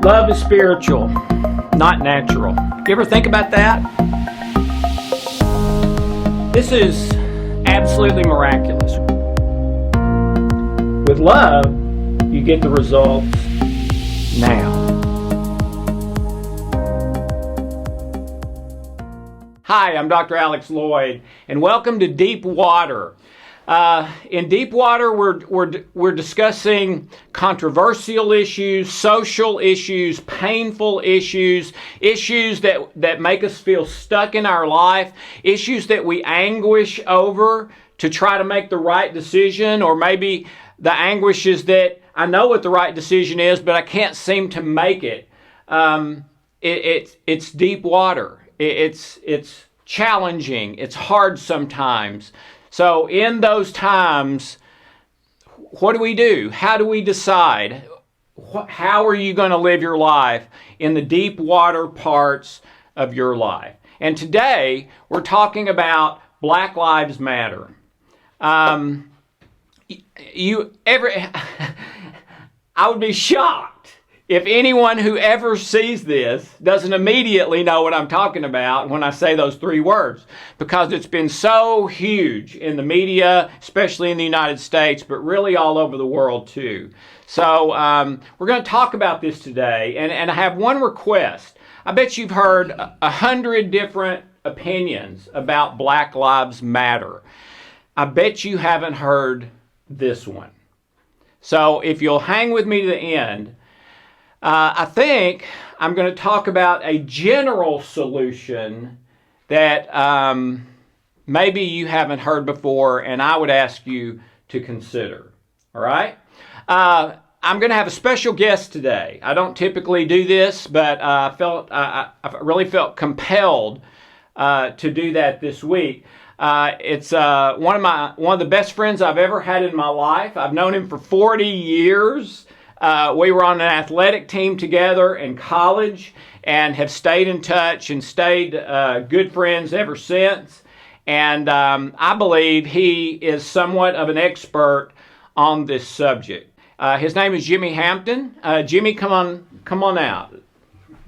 Love is spiritual, not natural. You ever think about that? This is absolutely miraculous. With love, you get the results now. Hi, I'm Dr. Alex Loyd, and welcome to Deep Water. In Deep Water, we're discussing controversial issues, social issues, painful issues, issues that make us feel stuck in our life, issues that we anguish over to try to make the right decision, or maybe the anguish is that I know what the right decision is, but I can't seem to make it. It's deep water. It's challenging. It's hard sometimes. So in those times, what do we do? How do we decide? How are you going to live your life in the deep water parts of your life? And today, we're talking about Black Lives Matter. I would be shocked if anyone who ever sees this doesn't immediately know what I'm talking about when I say those three words, because it's been so huge in the media, especially in the United States, but really all over the world too. So we're going to talk about this today, and I have one request. I bet you've heard 100 different opinions about Black Lives Matter. I bet you haven't heard this one. So if you'll hang with me to the end, I think I'm going to talk about a general solution that maybe you haven't heard before, and I would ask you to consider. All right? I'm going to have a special guest today. I don't typically do this, but I really felt compelled to do that this week. It's one of the best friends I've ever had in my life. I've known him for 40 years. We were on an athletic team together in college and have stayed in touch and stayed good friends ever since. And I believe he is somewhat of an expert on this subject. His name is Jimmy Hampton. Jimmy, come on out.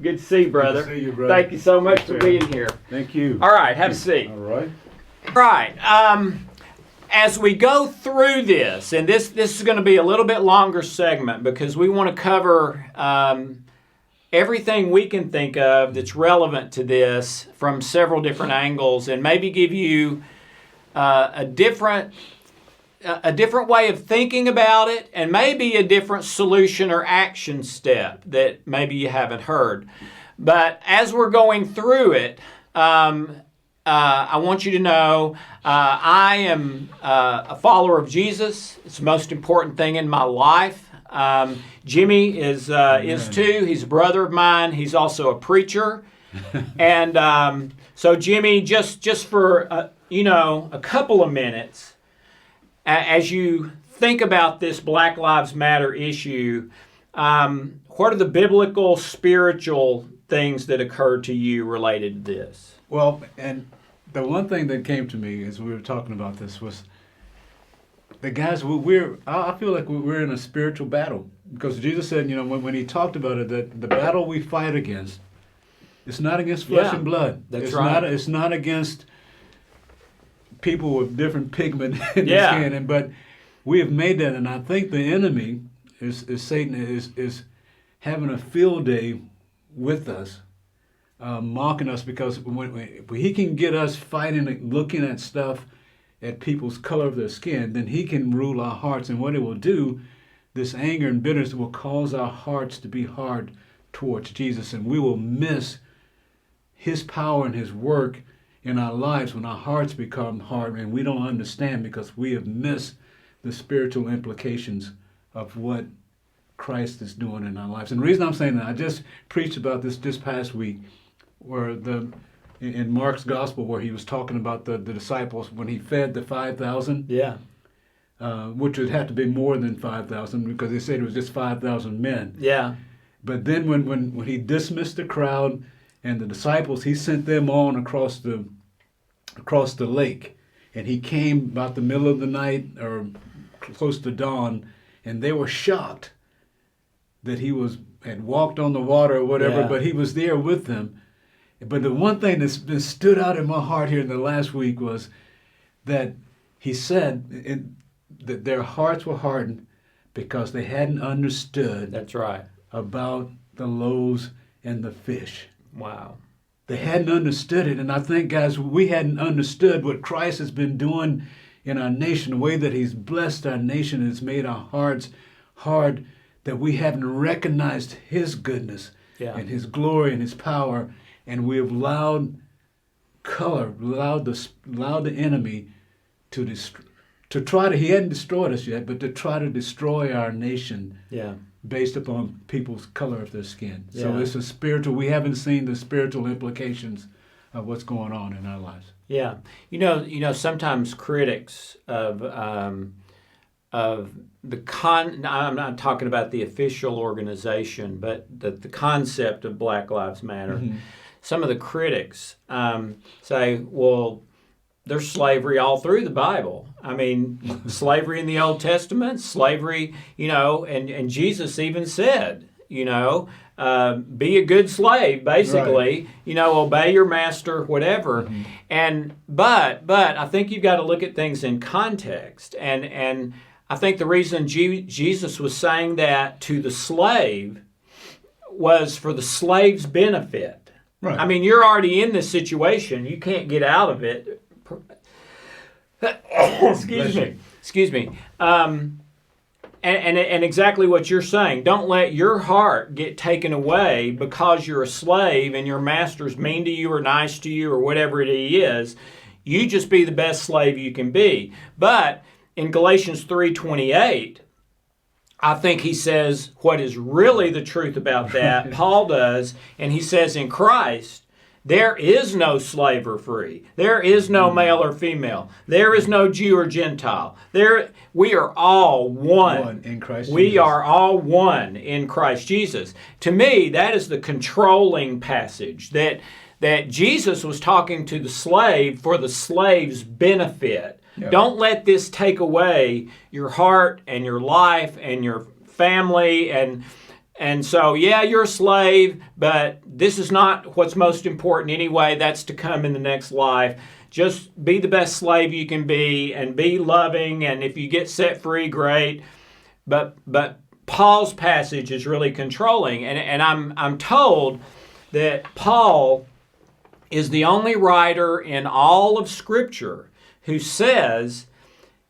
Good to see you, brother. Good to see you, brother. Thank you so much for being here. Thank you. All right, have a seat. All right. All right. As we go through this, and this is going to be a little bit longer segment because we want to cover everything we can think of that's relevant to this from several different angles, and maybe give you a different way of thinking about it, and maybe a different solution or action step that maybe you haven't heard. But as we're going through it, I want you to know I am a follower of Jesus. It's the most important thing in my life. Jimmy is too. He's a brother of mine. He's also a preacher. And so Jimmy, just for a couple of minutes, as you think about this Black Lives Matter issue, what are the biblical, spiritual things that occur to you related to this? Well, and the one thing that came to me as we were talking about this was the guys. I feel like we're in a spiritual battle, because Jesus said, when he talked about it, that the battle we fight against, it's not against flesh and blood. That's right. It's not against people with different pigment in their skin, but we have made that, and I think the enemy is Satan is having a field day with us. Mocking us, because when he can get us fighting, looking at stuff, at people's color of their skin, then he can rule our hearts. And what it will do, this anger and bitterness will cause our hearts to be hard towards Jesus, and we will miss his power and his work in our lives when our hearts become hard and we don't understand, because we have missed the spiritual implications of what Christ is doing in our lives. And the reason I'm saying that, I just preached about this past week, where in Mark's gospel, where he was talking about the disciples when he fed the 5,000, which would have to be more than 5,000, because they said it was just 5,000 men. Yeah. But then when he dismissed the crowd and the disciples, he sent them on across the lake, and he came about the middle of the night or close to dawn, and they were shocked that he had walked on the water or whatever, but he was there with them. But the one thing that's been stood out in my heart here in the last week was that he said that their hearts were hardened because they hadn't understood. That's right. About the loaves and the fish. Wow. They hadn't understood it. And I think, guys, we hadn't understood what Christ has been doing in our nation, the way that he's blessed our nation and has made our hearts hard, that we haven't recognized his goodness and his glory and his power. And we have allowed the enemy to try to, he hadn't destroyed us yet, but to try to destroy our nation. Yeah. Based upon people's color of their skin. Yeah. So it's a spiritual, we haven't seen the spiritual implications of what's going on in our lives. Yeah. You know, sometimes critics of I'm not talking about the official organization, but the concept of Black Lives Matter. Mm-hmm. Some of the critics say, well, there's slavery all through the Bible. I mean, slavery in the Old Testament, slavery, and Jesus even said, be a good slave, basically, right. Obey your master, whatever. Mm-hmm. But I think you've got to look at things in context. And I think the reason Jesus was saying that to the slave was for the slave's benefit. Right. I mean, you're already in this situation. You can't get out of it. Excuse me. And exactly what you're saying. Don't let your heart get taken away because you're a slave and your master's mean to you or nice to you or whatever he is. You just be the best slave you can be. But in Galatians 3:28, I think he says what is really the truth about that. Paul does, and he says in Christ, there is no slave or free. There is no male or female. There is no Jew or Gentile. We are all one in Christ Jesus. We are all one in Christ Jesus. To me, that is the controlling passage, that Jesus was talking to the slave for the slave's benefit. Yep. Don't let this take away your heart and your life and your family and so, you're a slave, but this is not what's most important anyway. That's to come in the next life. Just be the best slave you can be and be loving, and if you get set free, great. But Paul's passage is really controlling, and I'm told that Paul is the only writer in all of Scripture who says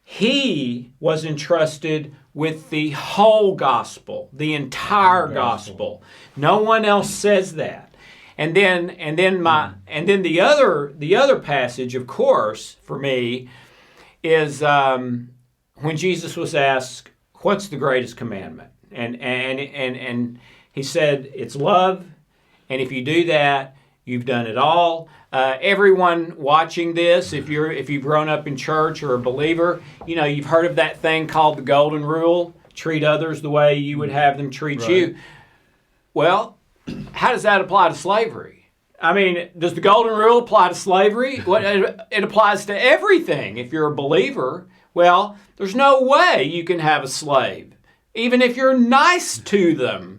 he was entrusted with the whole gospel, the entire gospel. No one else says that. And then the other passage, of course, for me, is when Jesus was asked, "What's the greatest commandment?" And he said, "It's love, and if you do that, you've done it all." Everyone watching this, if you've grown up in church or a believer, you've heard of that thing called the Golden Rule: treat others the way you would have them treat you. Well, how does that apply to slavery? I mean, does the Golden Rule apply to slavery? Well, it applies to everything. If you're a believer, well, there's no way you can have a slave, even if you're nice to them,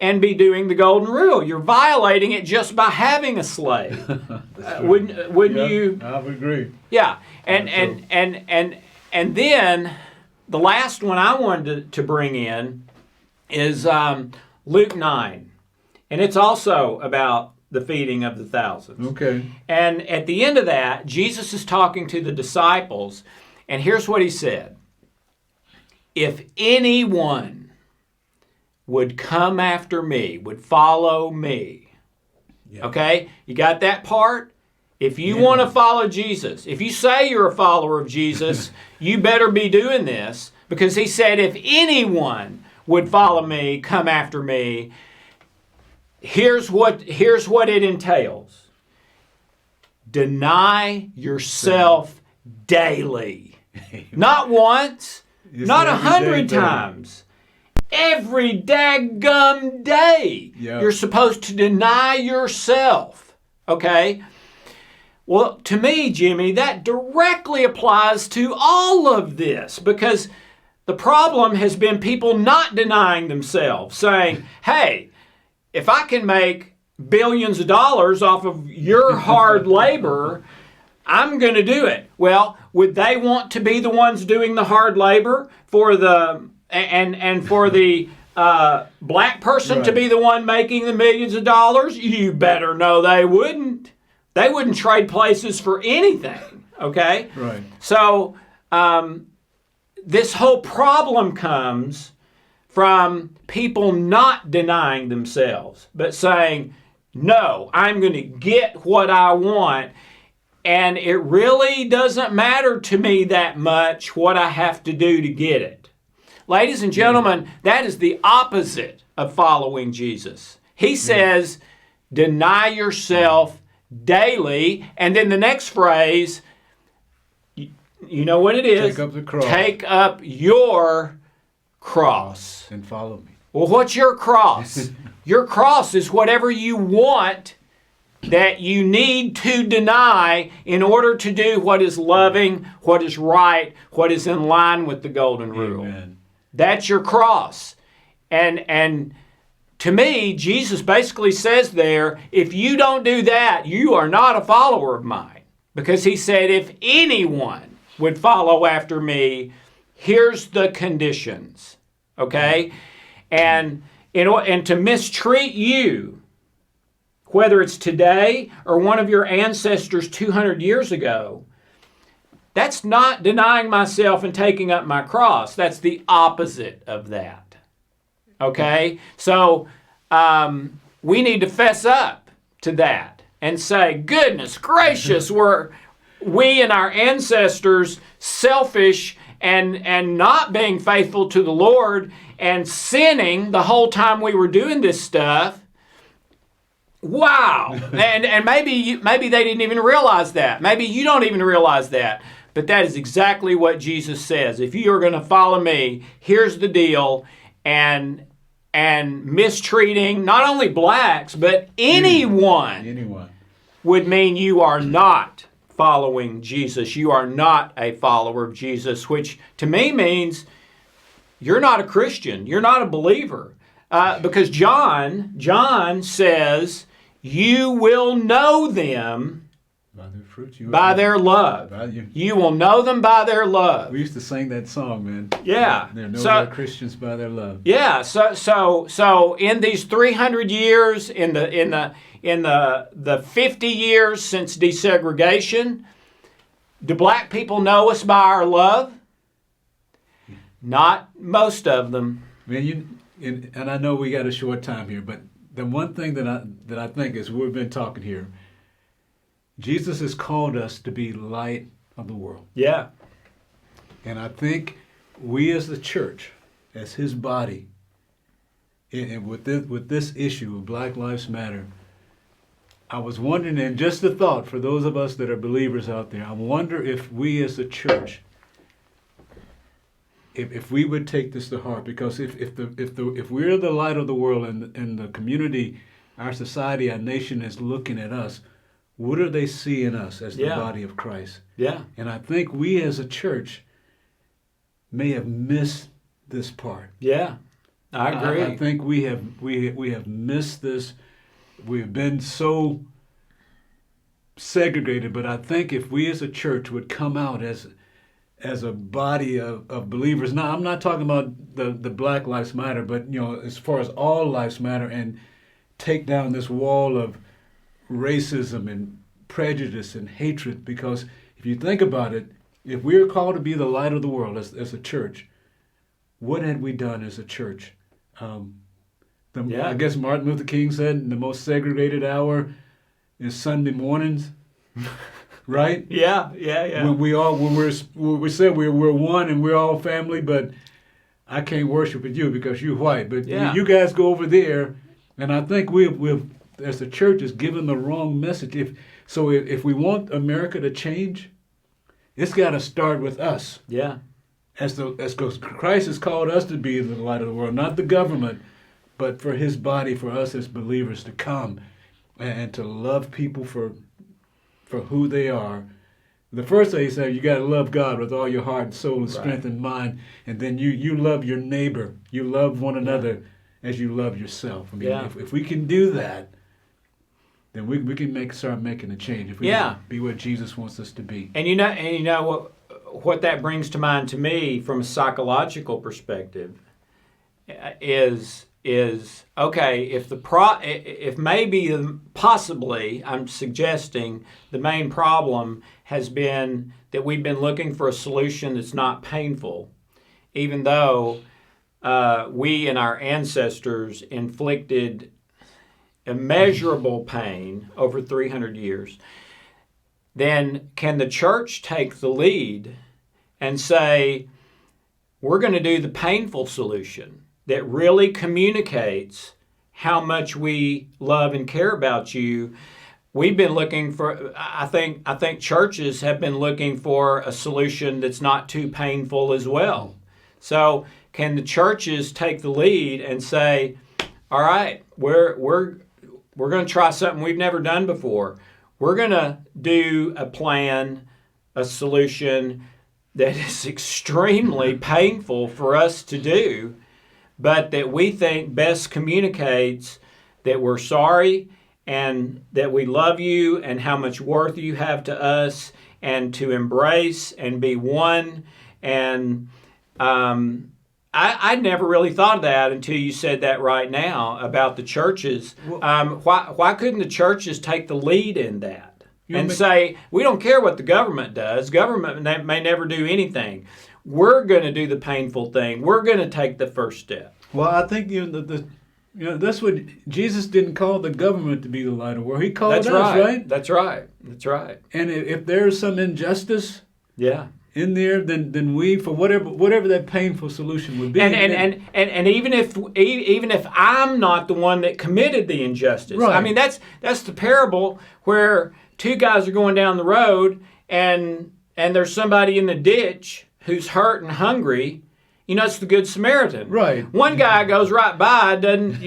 and be doing the Golden Rule. You're violating it just by having a slave. Wouldn't you? I would agree. Yeah, and then the last one I wanted to bring in is Luke 9, and it's also about the feeding of the thousands. Okay. And at the end of that, Jesus is talking to the disciples, and here's what he said: "If anyone would come after me, would follow me." Yeah. Okay? You got that part? If you want to follow Jesus, if you say you're a follower of Jesus, you better be doing this, because he said, if anyone would follow me, come after me, here's what it entails. Deny yourself daily. Not once, not 100 times. Every daggum day, you're supposed to deny yourself, okay? Well, to me, Jimmy, that directly applies to all of this, because The problem has been people not denying themselves, saying, hey, if I can make billions of dollars off of your hard labor, I'm going to do it. Well, would they want to be the ones doing the hard labor for the and for the black person to be the one making the millions of dollars? You better know they wouldn't. They wouldn't trade places for anything. Okay? Right. So this whole problem comes from people not denying themselves, but saying, no, I'm going to get what I want, and it really doesn't matter to me that much what I have to do to get it. Ladies and gentlemen, that is the opposite of following Jesus. He says, deny yourself daily, and then the next phrase, you know what it is? Take up the cross. Take up your cross. And follow me. Well, what's your cross? Your cross is whatever you want that you need to deny in order to do what is loving, what is right, what is in line with the golden rule. Amen. That's your cross. And to me, Jesus basically says there, if you don't do that, you are not a follower of mine. Because he said, if anyone would follow after me, here's the conditions. Okay? And to mistreat you, whether it's today or one of your ancestors 200 years ago, that's not denying myself and taking up my cross. That's the opposite of that. Okay? So we need to fess up to that and say, goodness gracious, were we and our ancestors selfish and not being faithful to the Lord and sinning the whole time we were doing this stuff. Wow. and maybe they didn't even realize that. Maybe you don't even realize that. But that is exactly what Jesus says. If you are going to follow me, here's the deal. And mistreating not only blacks, but anyone would mean you are not following Jesus. You are not a follower of Jesus, which to me means you're not a Christian. You're not a believer. Because John says, you will know them by their fruits. By their love. You will know them by their love. We used to sing that song, man. Yeah. They're known by Christians by their love. Yeah. So in these 300 years, in the 50 years since desegregation, do black people know us by our love? Not most of them. Man, and I know we got a short time here, but the one thing that I think is we've been talking here, Jesus has called us to be light of the world. Yeah. And I think we as the church, as his body, and with this issue of Black Lives Matter, I was wondering, and just a thought for those of us that are believers out there, I wonder if we as a church, if we would take this to heart, because if we're the light of the world and the community, our society, our nation is looking at us, what do they see in us as the body of Christ? Yeah. And I think we as a church may have missed this part. Yeah, I agree. I think we have missed this. We've been so segregated, but I think if we as a church would come out as a body of believers. Now, I'm not talking about the Black Lives Matter, but as far as all lives matter, and take down this wall of racism and prejudice and hatred. Because if you think about it, if we are called to be the light of the world as a church, what had we done as a church? I guess Martin Luther King said the most segregated hour is Sunday mornings. Right? Yeah. When we said we're one and we're all family, but I can't worship with you because you're white. But you guys go over there, and I think we've as a church is given the wrong message. If we want America to change, it's got to start with us. Yeah. As Christ has called us to be the light of the world, not the government, but for His body, for us as believers to come and to love people for who they are, The first thing he said, you got to love God with all your heart, soul, and strength and mind, and then you love your neighbor. You love one another as you love yourself. I mean, if we can do that, then we can start making a change. If we can be what Jesus wants us to be. And you know what that brings to mind to me from a psychological perspective is okay, if maybe possibly I'm suggesting the main problem has been that we've been looking for a solution that's not painful, even though we and our ancestors inflicted immeasurable pain over 300 years, then can the church take the lead and say, we're going to do the painful solution that really communicates how much we love and care about you? We've been looking for, I think churches have been looking for a solution that's not too painful as well. So can the churches take the lead and say, all right, we're going to try something we've never done before. We're going to do a plan, a solution that is extremely painful for us to do, but that we think best communicates that we're sorry and that we love you and how much worth you have to us, and to embrace and be one. And I never really thought of that until you said that right now about the churches. Why couldn't the churches take the lead in that and say, we don't care what the government does. Government may never do anything. We're going to do the painful thing. We're going to take the first step. Well, I think that's what Jesus didn't call the government to be the light of the world. He called us, right? That's right. That's right. And if there's some injustice, in there, then we, for whatever that painful solution would be. And even if I'm not the one that committed the injustice, right. I mean that's the parable where two guys are going down the road and there's somebody in the ditch who's hurt and hungry. It's the Good Samaritan. Right. One guy goes right by, doesn't,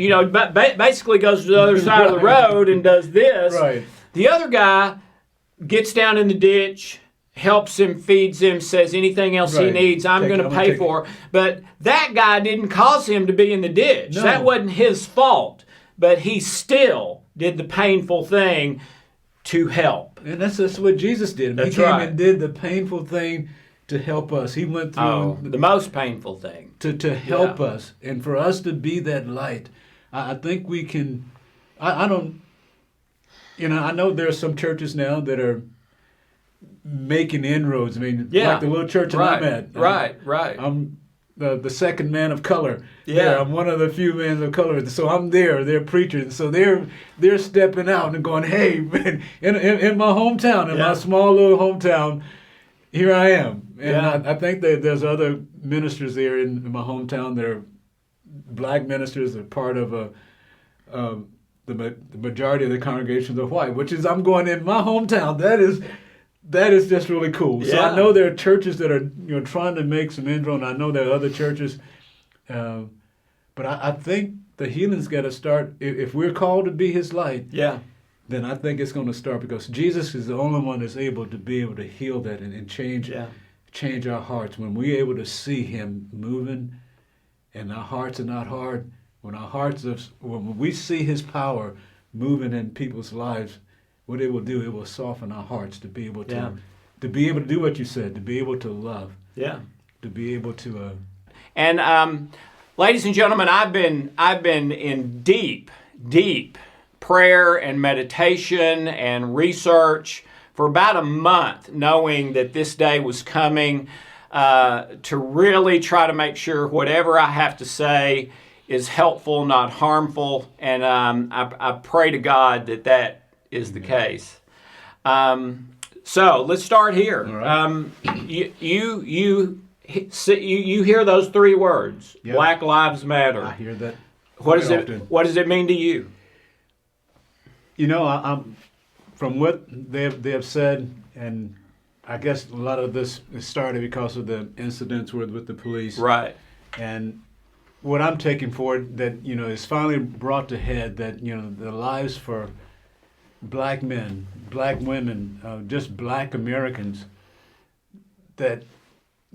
basically goes to the other side of the road and does this. Right. The other guy gets down in the ditch, helps him, feeds him, says anything else he needs, I'm going to pay for. But that guy didn't cause him to be in the ditch. No. That wasn't his fault. But he still did the painful thing to help. And that's what Jesus did. He came and did the painful thing to help us. He went through the most painful thing. To help us. And for us to be that light, I think we can, I don't, I know there are some churches now that are making inroads. I mean, like the little church that I'm at. Right. I'm the second man of color. Yeah. I'm one of the few men of color. So I'm there. They're preachers. So they're stepping out and going, hey, man, in my hometown, in my small little hometown, here I am. And I think that there's other ministers there in my hometown that are black ministers that are part of the majority of the congregations are white, which is I'm going in my hometown. That is just really cool. So I know there are churches that are trying to make some inroads, and I know there are other churches. But I think the healing's got to start. If we're called to be His light, then I think it's going to start, because Jesus is the only one that's able to heal that and change our hearts. When we're able to see Him moving, and our hearts are not hard, when we see His power moving in people's lives, what it will do, it will soften our hearts to be able to do what you said, to be able to love, to be able to. And ladies and gentlemen, I've been in deep prayer and meditation and research for about a month, knowing that this day was coming, to really try to make sure whatever I have to say is helpful, not harmful. And I pray to God that is the case. So let's start here. Right. You hear those three words, Black Lives Matter. I hear that. What does it mean to you? I'm from what they have said, and I guess a lot of this started because of the incidents with the police. Right. And what I'm taking forward, that is finally brought to head, that the lives for black men, black women, just black Americans that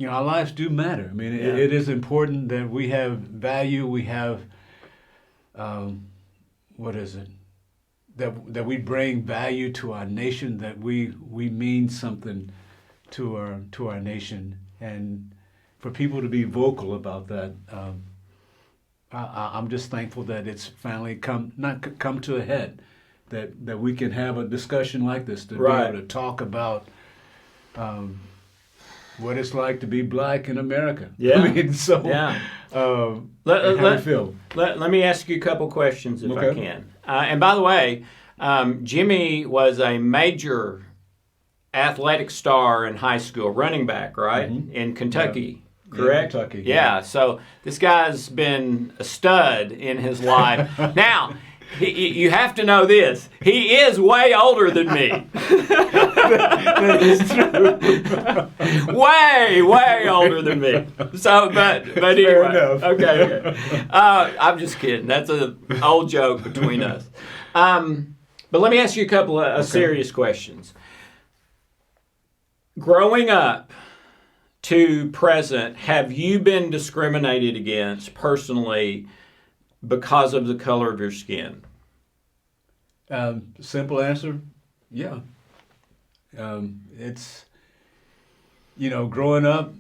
our lives do matter. I mean, it is important that we have value. We have what is it? That we bring value to our nation. That we mean something to our nation, and for people to be vocal about that. I'm just thankful that it's finally come to a head. That we can have a discussion like this, to be able to talk about what it's like to be black in America. Yeah. I mean, so how do you feel? Let me ask you a couple questions if I can. And by the way, Jimmy was a major athletic star in high school, running back, right? Mm-hmm. In Kentucky. Yeah. Correct? In Kentucky. Yeah, so this guy's been a stud in his life. Now, you have to know this. He is way older than me. That is true. way older than me. So, but anyway. Fair enough. Okay. I'm just kidding. That's an old joke between us. But let me ask you a couple of serious questions. Growing up to present, have you been discriminated against personally because of the color of your skin? Simple answer, yeah. It's, growing up,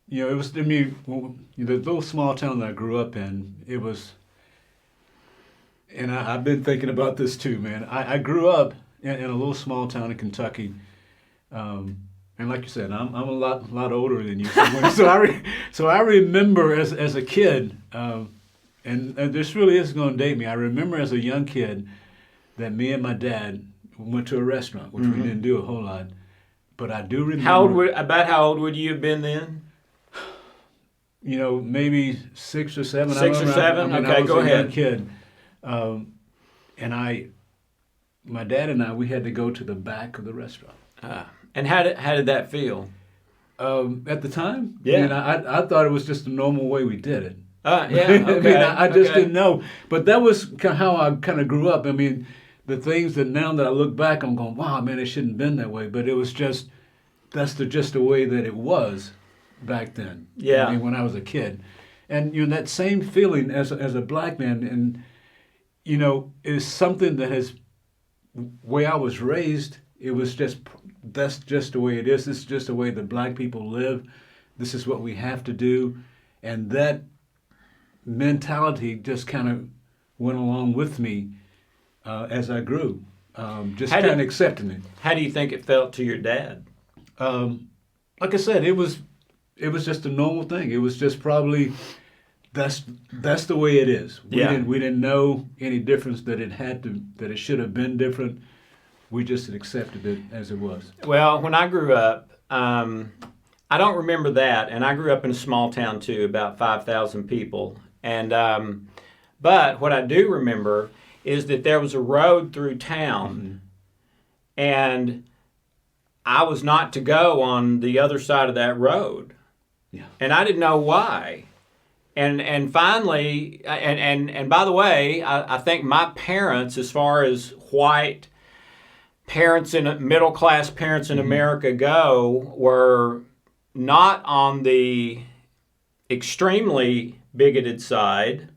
it was, the little small town that I grew up in, it was, and I've been thinking about this too, man. I grew up in a little small town in Kentucky, and like you said, I'm a lot older than you. So I remember as a kid, and this really isn't going to date me. I remember as a young kid that me and my dad went to a restaurant, which we didn't do a whole lot. But I do remember. How old would you have been then? Maybe 6 or 7. 6 or 7? Okay, I was go a ahead. Young kid, and my dad and I, we had to go to the back of the restaurant. And how did that feel? At the time, yeah, I thought it was just the normal way we did it. Yeah, okay. I just didn't know. But that was how I kind of grew up. I mean, the things that now that I look back, I'm going, wow, man, it shouldn't have been that way. But it was just, that's just the way that it was back then. Yeah. I mean, when I was a kid. And, that same feeling as a black man, and, is something that has, way I was raised, it was just, that's just the way it is. This is just the way that black people live. This is what we have to do. And that mentality just kind of went along with me as I grew, just kind of accepting it. How do you think it felt to your dad? Like I said, it was just a normal thing. It was just probably that's the way it is. We didn't know any difference, that it should have been different. We just accepted it as it was. Well, when I grew up, I don't remember that, and I grew up in a small town too, about 5,000 people. And but what I do remember is that there was a road through town, and I was not to go on the other side of that road. Yeah. And I didn't know why. And finally, and by the way, I think my parents, as far as white parents middle class parents in America go, were not on the extremely bigoted side.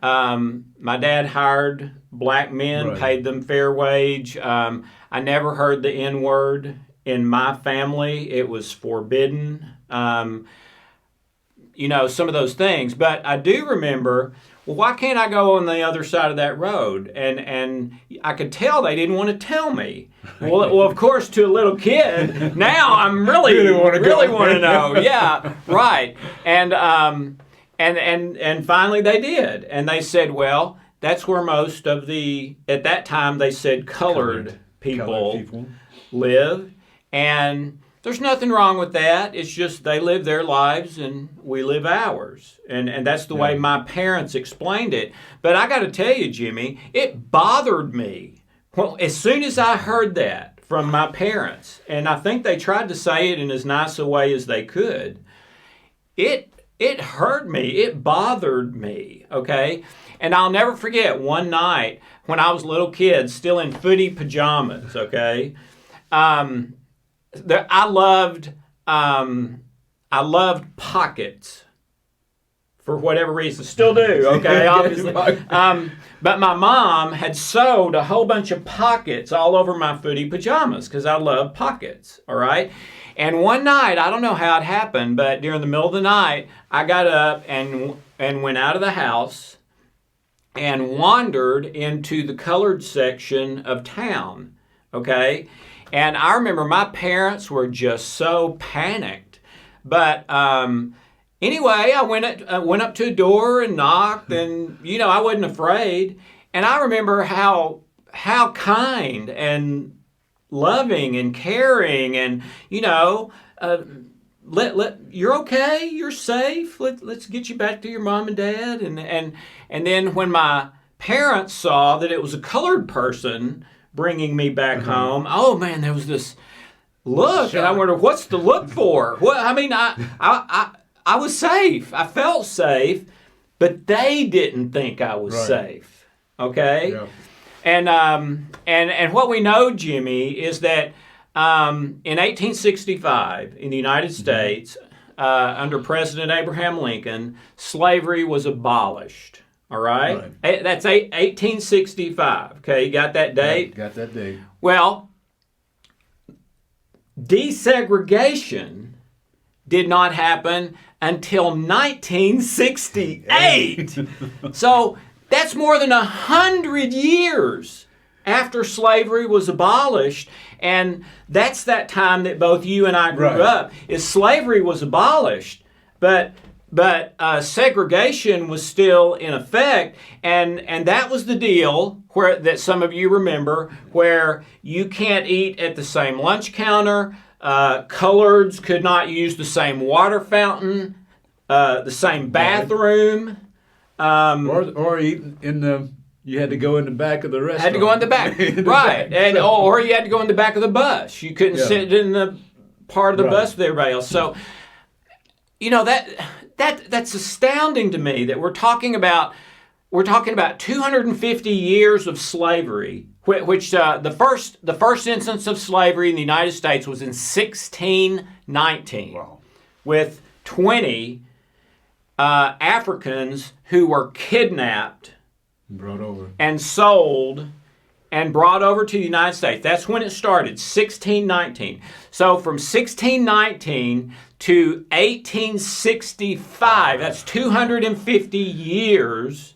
My dad hired black men, paid them fair wage. I never heard the N-word in my family. It was forbidden. Some of those things. But I do remember, well, why can't I go on the other side of that road? And I could tell they didn't want to tell me. Well, of course, to a little kid, now I'm really want to know. Yeah, right. And finally they did. And they said, well, that's where most of at that time they said colored people live. And there's nothing wrong with that. It's just they live their lives and we live ours. And that's the way my parents explained it. But I got to tell you, Jimmy, it bothered me. Well, as soon as I heard that from my parents, and I think they tried to say it in as nice a way as they could, it hurt me. It bothered me, okay? And I'll never forget one night when I was a little kid, still in footy pajamas, okay? I loved I loved pockets for whatever reason. Still do, okay, obviously. But my mom had sewed a whole bunch of pockets all over my footy pajamas because I love pockets, all right? And one night, I don't know how it happened, but during the middle of the night, I got up and went out of the house and wandered into the colored section of town, okay? And I remember my parents were just so panicked. But anyway, I went up to a door and knocked, and, I wasn't afraid. And I remember how kind and loving and caring and, you're okay, you're safe, let's get you back to your mom and dad. And then when my parents saw that it was a colored person bringing me back home, oh man, there was this look, and I wondered, what's the look for? Well, I mean, I was safe. I felt safe, but they didn't think I was safe. Okay? Yeah. And what we know, Jimmy, is that in 1865 in the United States, under President Abraham Lincoln, slavery was abolished. All right? That's 1865. Okay, you got that date? Got that date. Well, desegregation did not happen until 1968. So that's more than 100 years after slavery was abolished. And that's that time that both you and I grew up, is slavery was abolished, but segregation was still in effect, and that was the deal that some of you remember, where you can't eat at the same lunch counter, coloreds could not use the same water fountain, the same bathroom, or eat in the. You had to go in the back of the restaurant. Had to go in the back, right? And or you had to go in the back of the bus. You couldn't sit in the part of the bus with everybody else. So, that's astounding to me that we're talking about 250 years of slavery, which the first instance of slavery in the United States was in 1619, with 20 Africans who were kidnapped, brought over, and sold and brought over to the United States. That's when it started, 1619. So from 1619 to 1865, that's 250 years,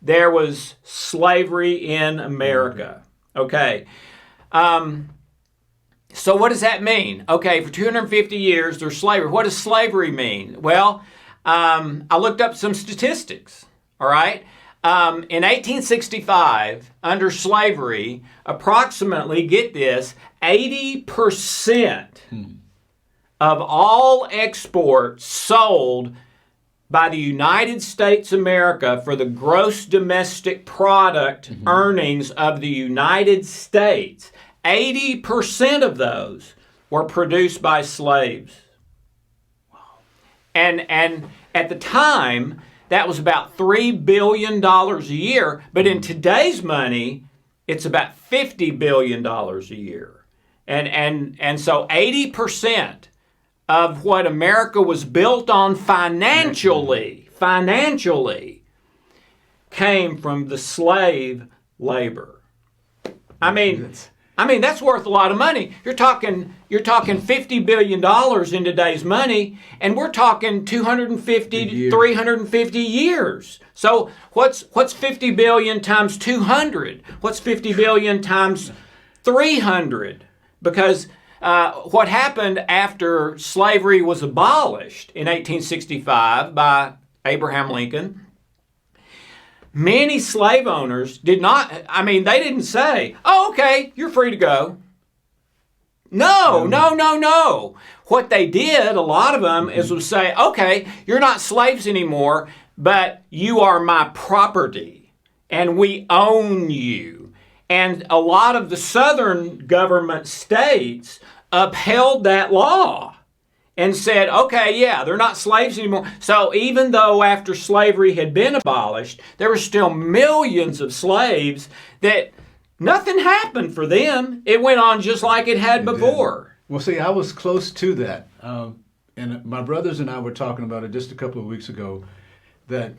there was slavery in America. Okay. So what does that mean? Okay, for 250 years, there's slavery. What does slavery mean? Well, I looked up some statistics, all right? In 1865, under slavery, approximately, get this, 80% of all exports sold by the United States of America for the gross domestic product earnings of the United States, 80% of those were produced by slaves. Wow. And at the time, that was about $3 billion a year, but in today's money, it's about $50 billion a year. And so 80% of what America was built on financially came from the slave labor. I mean, that's worth a lot of money. You're talking $50 billion in today's money, and we're talking 250, 350 years. So what's 50 billion times 200? What's 50 billion times 300? Because what happened after slavery was abolished in 1865 by Abraham Lincoln, many slave owners they didn't say, oh, okay, you're free to go. No. What they did, a lot of them, was say, okay, you're not slaves anymore, but you are my property, and we own you. And a lot of the southern government states upheld that law and said, okay, yeah, they're not slaves anymore. So even though after slavery had been abolished, there were still millions of slaves that nothing happened for them. It went on just like it had before. Well, see, I was close to that. And my brothers and I were talking about it just a couple of weeks ago, that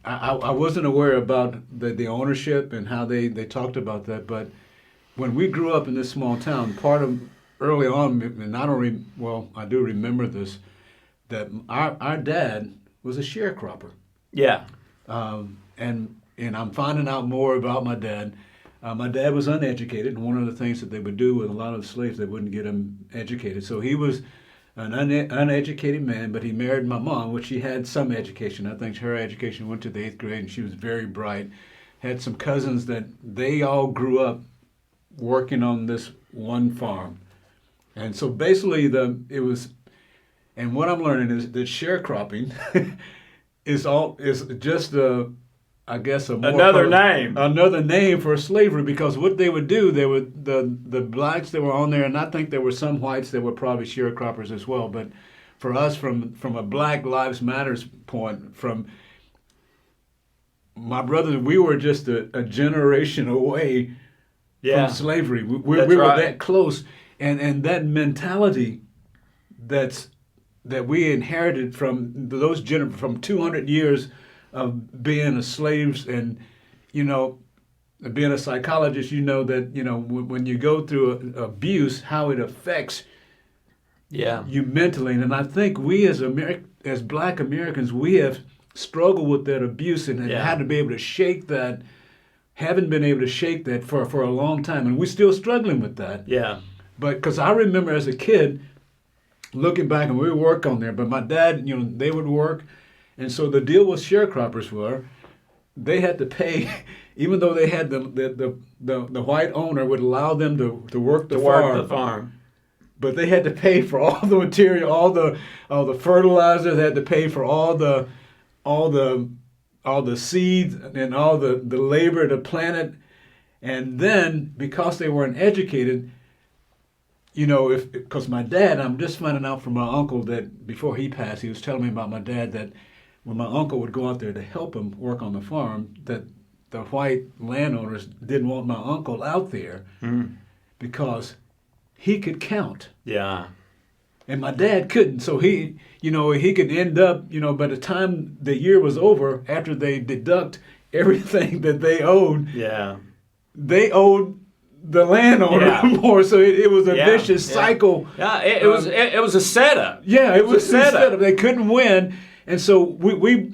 I wasn't aware about the ownership and how they talked about that. But when we grew up in this small town, part of early on, and I do remember this, that our dad was a sharecropper. Yeah. And I'm finding out more about my dad. My dad was uneducated, and one of the things that they would do with a lot of slaves, they wouldn't get them educated. So he was an uneducated man, but he married my mom, which she had some education. I think her education went to the 8th grade, and she was very bright. Had some cousins that they all grew up working on this one farm. And so basically and what I'm learning is that sharecropping is just another name for slavery, because what they would do, the blacks that were on there, and I think there were some whites that were probably sharecroppers as well, but for us, from a Black Lives Matters point, from my brother, we were just a generation away from slavery. We were that close, and that mentality that we inherited from from 200 years of being a slaves, and being a psychologist, that when you go through abuse, how it affects you mentally. And I think we as Black Americans, we have struggled with that abuse and had to be able to shake that. Haven't been able to shake that for a long time, and we're still struggling with that. Yeah. But because I remember as a kid looking back, and we would work on there, but my dad, they would work. And so the deal with sharecroppers were, they had to pay, even though they had the white owner would allow them to work the farm. But they had to pay for all the material, all the fertilizers. They had to pay for all the seeds and all the labor to plant it. And then because they weren't educated, because my dad, I'm just finding out from my uncle that before he passed, he was telling me about my dad, that when my uncle would go out there to help him work on the farm, that the white landowners didn't want my uncle out there because he could count. Yeah. And my dad couldn't. So he could end up, by the time the year was over, after they deduct everything that they owed, they owed the landowner more. So it was a vicious cycle. Yeah, it was a setup. Yeah, it was a setup. They couldn't win. And so we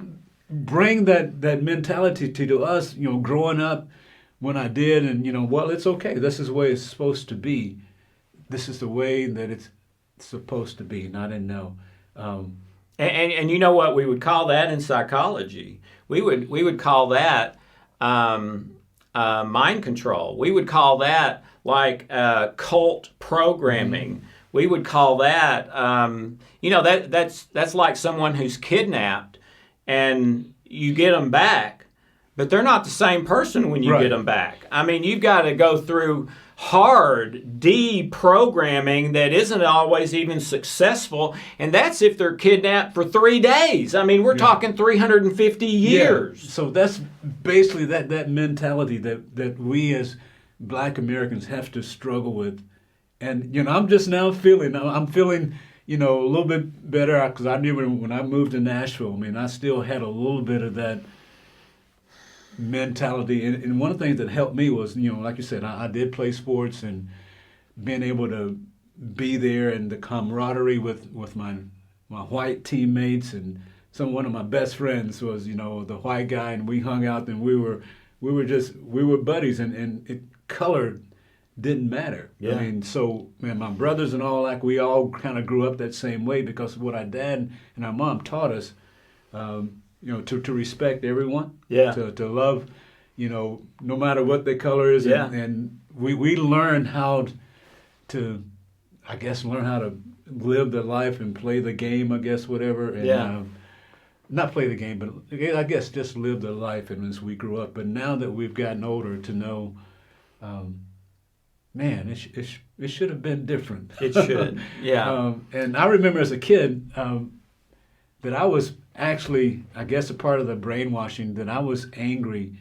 bring that mentality to us, growing up when I did, and, it's okay. This is the way it's supposed to be. This is the way that it's supposed to be, and I didn't know. And you know what we would call that in psychology? We would call that mind control. We would call that like cult programming. We would call that, that's like someone who's kidnapped and you get them back, but they're not the same person when you get them back. I mean, you've got to go through hard deprogramming that isn't always even successful, and that's if they're kidnapped for 3 days. I mean, we're talking 350 years. Yeah. So that's basically that mentality that we as Black Americans have to struggle with. And, I'm just now feeling a little bit better, because I knew when I moved to Nashville, I mean, I still had a little bit of that mentality. And one of the things that helped me was, like you said, I did play sports, and being able to be there, and the camaraderie with my white teammates, and one of my best friends was, the white guy, and we hung out, and we were buddies, and color didn't matter. Yeah. I mean, so my brothers and all, like, we all kind of grew up that same way, because of what our dad and our mom taught us, to respect everyone, to love, no matter what their color is, and we learned how to live the life and play the game, I guess, whatever, and not play the game, but I guess just live the life, and as we grew up. But now that we've gotten older, to know, man, it should have been different. It should, yeah. And I remember as a kid that I was actually, I guess, a part of the brainwashing, that I was angry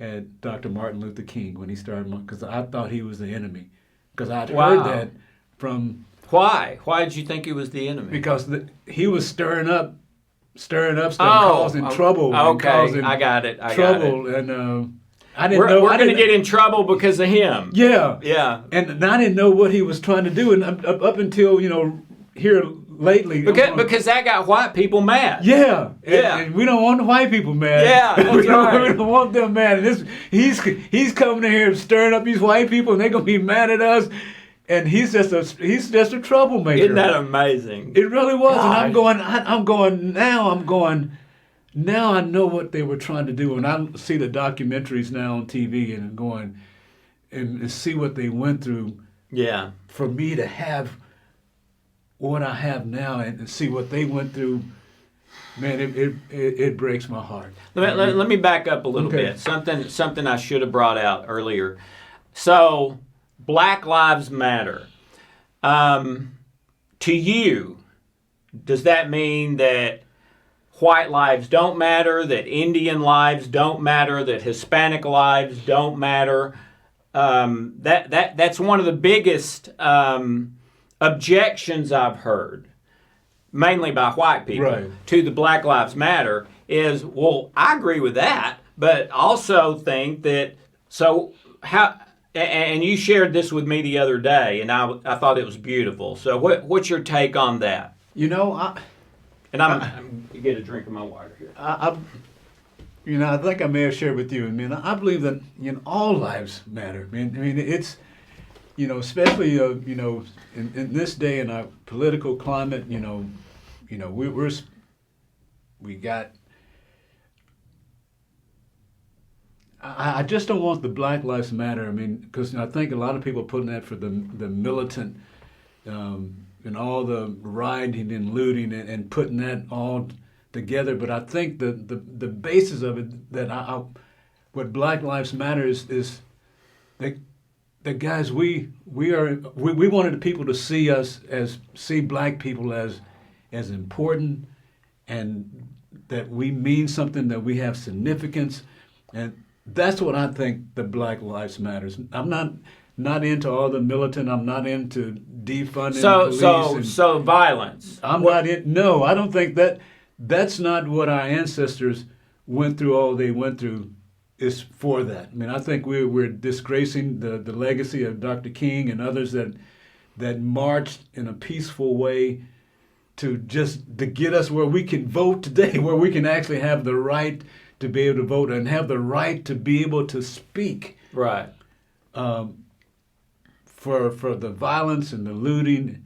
at Dr. Martin Luther King when he started, because I thought he was the enemy. Because I'd heard that from Why? Why did you think he was the enemy? Because he was stirring up stuff, causing trouble. Okay, causing I got it. trouble, and I didn't know. We're going to get in trouble because of him. Yeah. And I didn't know what he was trying to do, and up until here lately. Because that got white people mad. Yeah. And we don't want the white people mad. Yeah, that's we right. don't want them mad. And he's coming in here stirring up these white people, and they're gonna be mad at us. And he's just a troublemaker. Isn't that amazing? It really was. Gosh. And I'm going. Now I know what they were trying to do. And I see the documentaries now on TV and going and see what they went through. Yeah. For me to have what I have now and see what they went through, man, it breaks my heart. Let me back up a little bit. Something I should have brought out earlier. So, Black Lives Matter. To you, does that mean that white lives don't matter, that Indian lives don't matter, that Hispanic lives don't matter? That's one of the biggest objections I've heard, mainly by white people, to the Black Lives Matter is, well, I agree with that, but also think that, so how, and you shared this with me the other day, and I thought it was beautiful. So what's your take on that? I'm get a drink of my water here. I think I may have shared with you. I mean, I believe that all lives matter. I mean, it's especially in this day in our political climate. We got. I just don't want the Black Lives Matter. I mean, because I think a lot of people are putting that for the militant. And all the rioting and looting and putting that all together, but I think the basis of it that what Black Lives Matter is that guys we wanted the people to see black people as important, and that we mean something, that we have significance, and that's what I think the Black Lives Matters. I'm not into all the militant. I'm not into defunding police. So violence. I'm not in. No, I don't think that. That's not what our ancestors went through. All they went through is for that. I mean, I think we're disgracing the legacy of Dr. King and others that marched in a peaceful way to get us where we can vote today, where we can actually have the right to be able to vote and have the right to be able to speak. Right. For the violence and the looting,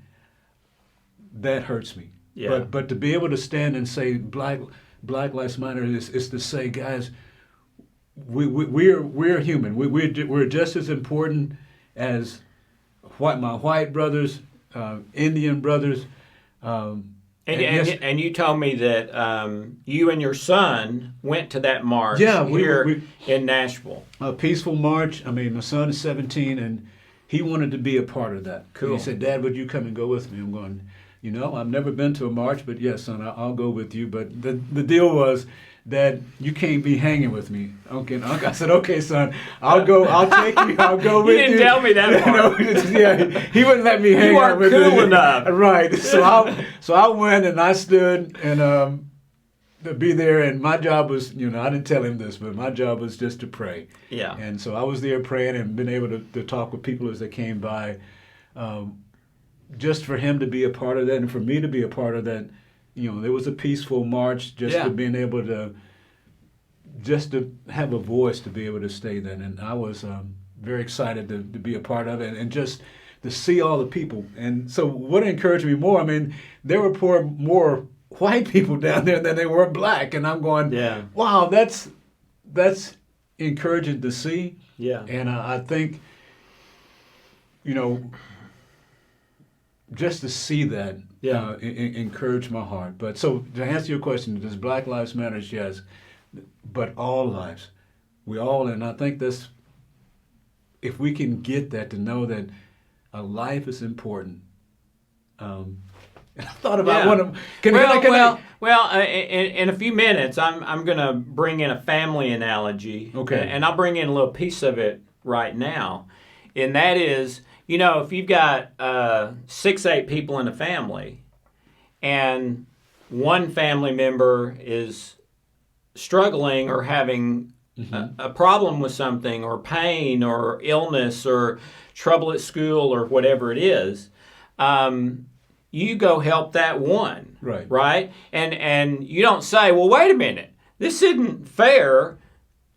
that hurts me. Yeah. But to be able to stand and say Black Lives Matter is to say, guys, we're human. We're just as important as my white brothers, Indian brothers. And you told me that you and your son went to that march here in Nashville. A peaceful march. I mean, my son is 17 and he wanted to be a part of that. Cool. He said, "Dad, would you come and go with me?" I'm going, I've never been to a march, but yes, son, I'll go with you. But the deal was that you can't be hanging with me. Okay, I said, "Okay, son, I'll go. I'll take you. I'll go with you." You didn't tell me that part. He wouldn't let me hang out with you. You him. weren't cool enough. Right. So I went and I stood and to be there, and my job was, I didn't tell him this, but my job was just to pray. Yeah. And so I was there praying and been able to talk with people as they came by. Just for him to be a part of that and for me to be a part of that, there was a peaceful march to being able to have a voice to be able to stay there. And I was very excited to be a part of it and just to see all the people. And so what encouraged me more, I mean, there were more white people down there than they were black. And I'm going, wow, that's encouraging to see. Yeah. And I think, just to see that encouraged my heart. But so to answer your question, does Black Lives Matter? Yes, but all lives, we all, and I think that's, if we can get that, to know that a life is important. I thought about one of them. In a few minutes, I'm going to bring in a family analogy. Okay. And I'll bring in a little piece of it right now. And that is, if you've got 6-8 people in a family, and one family member is struggling or having a problem with something, or pain, or illness, or trouble at school, or whatever it is, you go help that one, right? And you don't say, well, wait a minute, this isn't fair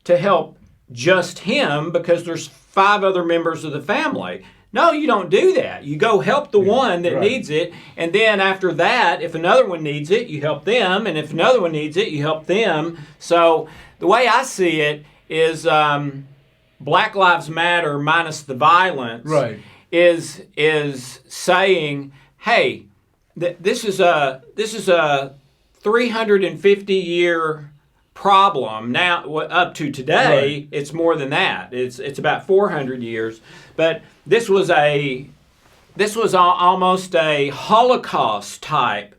to help just him because there's 5 other members of the family. No, you don't do that. You go help the one that needs it, and then after that, if another one needs it, you help them, and if another one needs it, you help them. So the way I see it is Black Lives Matter minus the violence is saying, hey, this is a 350-year problem. Now, up to today, it's more than that. It's about 400 years. But this was almost a Holocaust type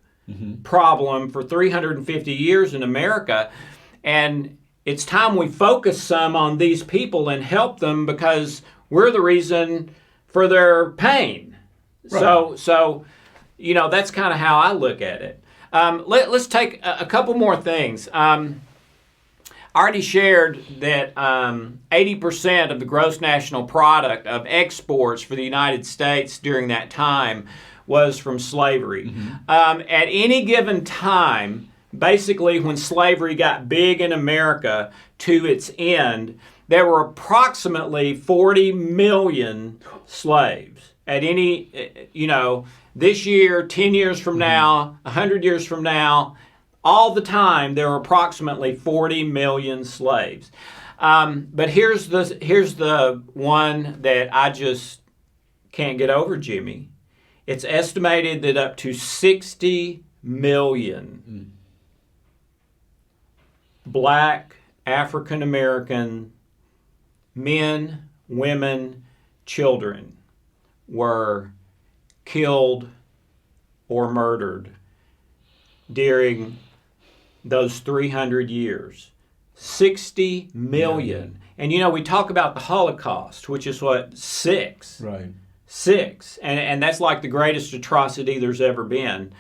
problem for 350 years in America, and it's time we focus some on these people and help them because we're the reason for their pain. So that's kind of how I look at it. Let's take a couple more things. I already shared that 80% of the gross national product of exports for the United States during that time was from slavery. At any given time, basically when slavery got big in America to its end, there were approximately 40 million slaves. At any, this year, 10 years from now, 100 years from now, all the time, there were approximately 40 million slaves. But here's the one that I just can't get over, Jimmy. It's estimated that up to 60 million Black, African American men, women, children were killed or murdered during those 300 years. 60 million. And we talk about the Holocaust, which is what, 6? Right. 6. And that's like the greatest atrocity there's ever been.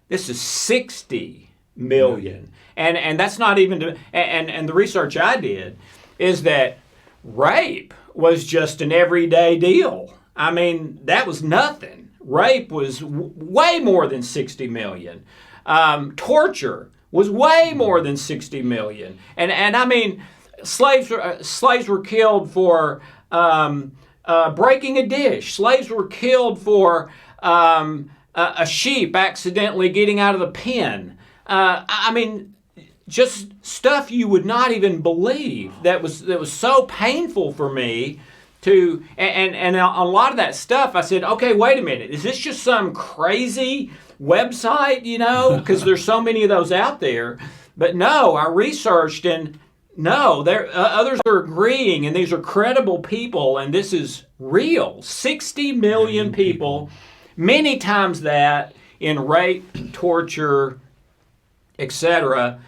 This is 60 million. And that's not even, and the research I did is that rape was just an everyday deal. I mean, that was nothing. Rape was way more than 60 million. Torture was way more than 60 million. And I mean, slaves were killed for breaking a dish. Slaves were killed for a sheep accidentally getting out of the pen. I mean, just stuff you would not even believe that was so painful for me to, and a lot of that stuff I said, okay, wait a minute, is this just some crazy website, because there's so many of those out there? But no, I researched, and no, others are agreeing, and these are credible people, and this is real. 60 million people, many times that in rape, torture, etc.,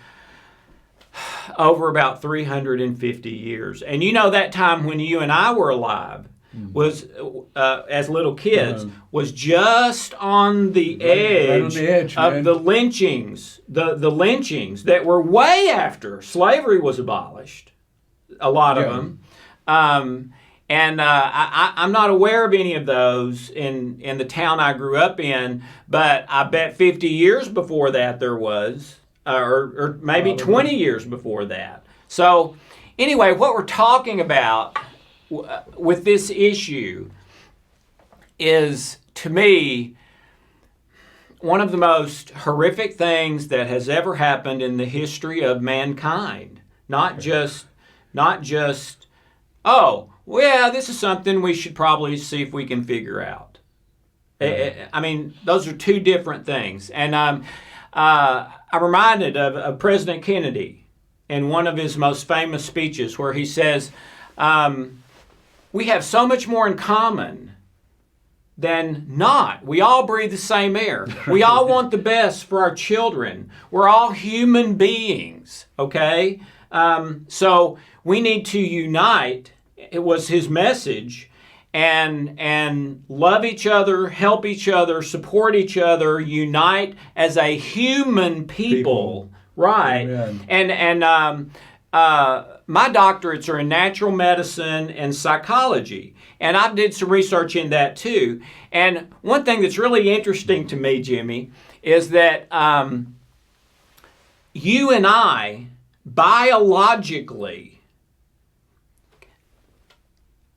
over about 350 years. And that time when you and I were alive was, as little kids, was just on the edge of the lynchings, the lynchings that were way after slavery was abolished, a lot of them. And I'm not aware of any of those in the town I grew up in, but I bet 50 years before that there was, or maybe 20 years before that. So anyway, what we're talking about with this issue is, to me, one of the most horrific things that has ever happened in the history of mankind. Not just, oh, well, this is something we should probably see if we can figure out. I mean, those are two different things. And I'm reminded of President Kennedy in one of his most famous speeches where he says, we have so much more in common than not. We all breathe the same air. We all want the best for our children. We're all human beings, okay? So we need to unite. It was his message. and love each other, help each other, support each other, unite as a human people. Right. Amen. And my doctorates are in natural medicine and psychology. And I did some research in that too. And one thing that's really interesting to me, Jimmy, is that you and I, biologically,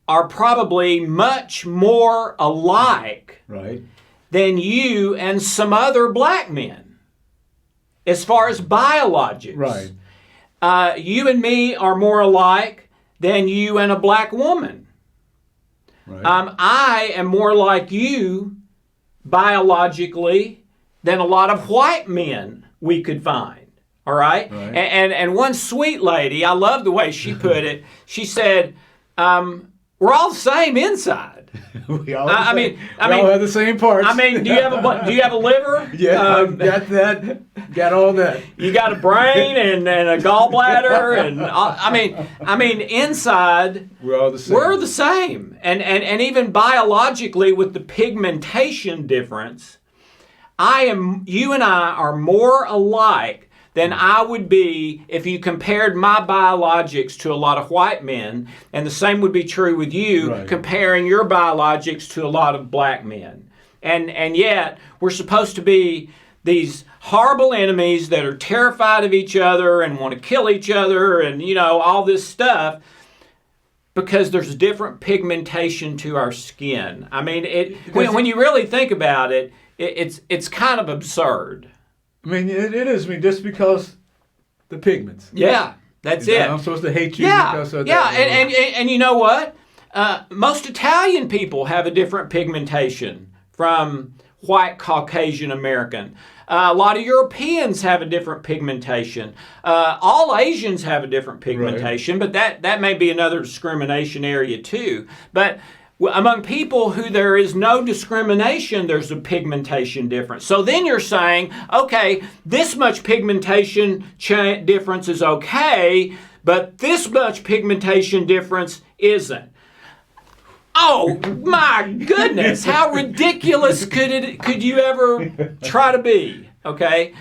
are probably much more alike Right. than you and some other black men, as far as biologics. Right. You and me are more alike than you and a black woman. Right. I am more like you biologically than a lot of white men we could find. All right? Right. And one sweet lady, I love the way she put it. She said, we're all the same inside. we all I mean, have the same parts. I mean, do you have a liver? Yeah, got that. Got all that. You got a brain and a gallbladder, and I mean, inside We're all the same. we're the same, and even biologically with the pigmentation difference, you and I are more alike than I would be if you compared my biologics to a lot of white men, and the same would be true with you Right. comparing your biologics to a lot of black men. And yet, we're supposed to be these horrible enemies that are terrified of each other and want to kill each other and, all this stuff because there's different pigmentation to our skin. I mean, when you really think about it, it's kind of absurd. I mean, it is. I mean, just because the pigments. Yeah, that's it. I'm supposed to hate you because of yeah, that. and you know what? Most Italian people have a different pigmentation from white Caucasian American. A lot of Europeans have a different pigmentation. All Asians have a different pigmentation, but that may be another discrimination area too. But among people who there is no discrimination, there's a pigmentation difference. So then you're saying, okay, this much pigmentation difference is okay, but this much pigmentation difference isn't. Oh my goodness! How ridiculous could you ever try to be? Okay.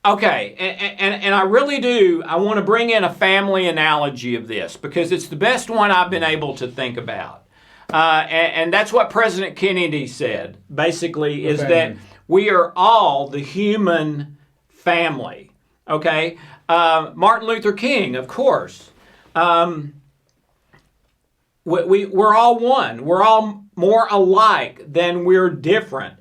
Okay, and I really do, I want to bring in a family analogy of this because it's the best one I've been able to think about. And that's what President Kennedy said, basically, is that we are all the human family, okay? Martin Luther King, of course. We're all one. We're all more alike than we're different.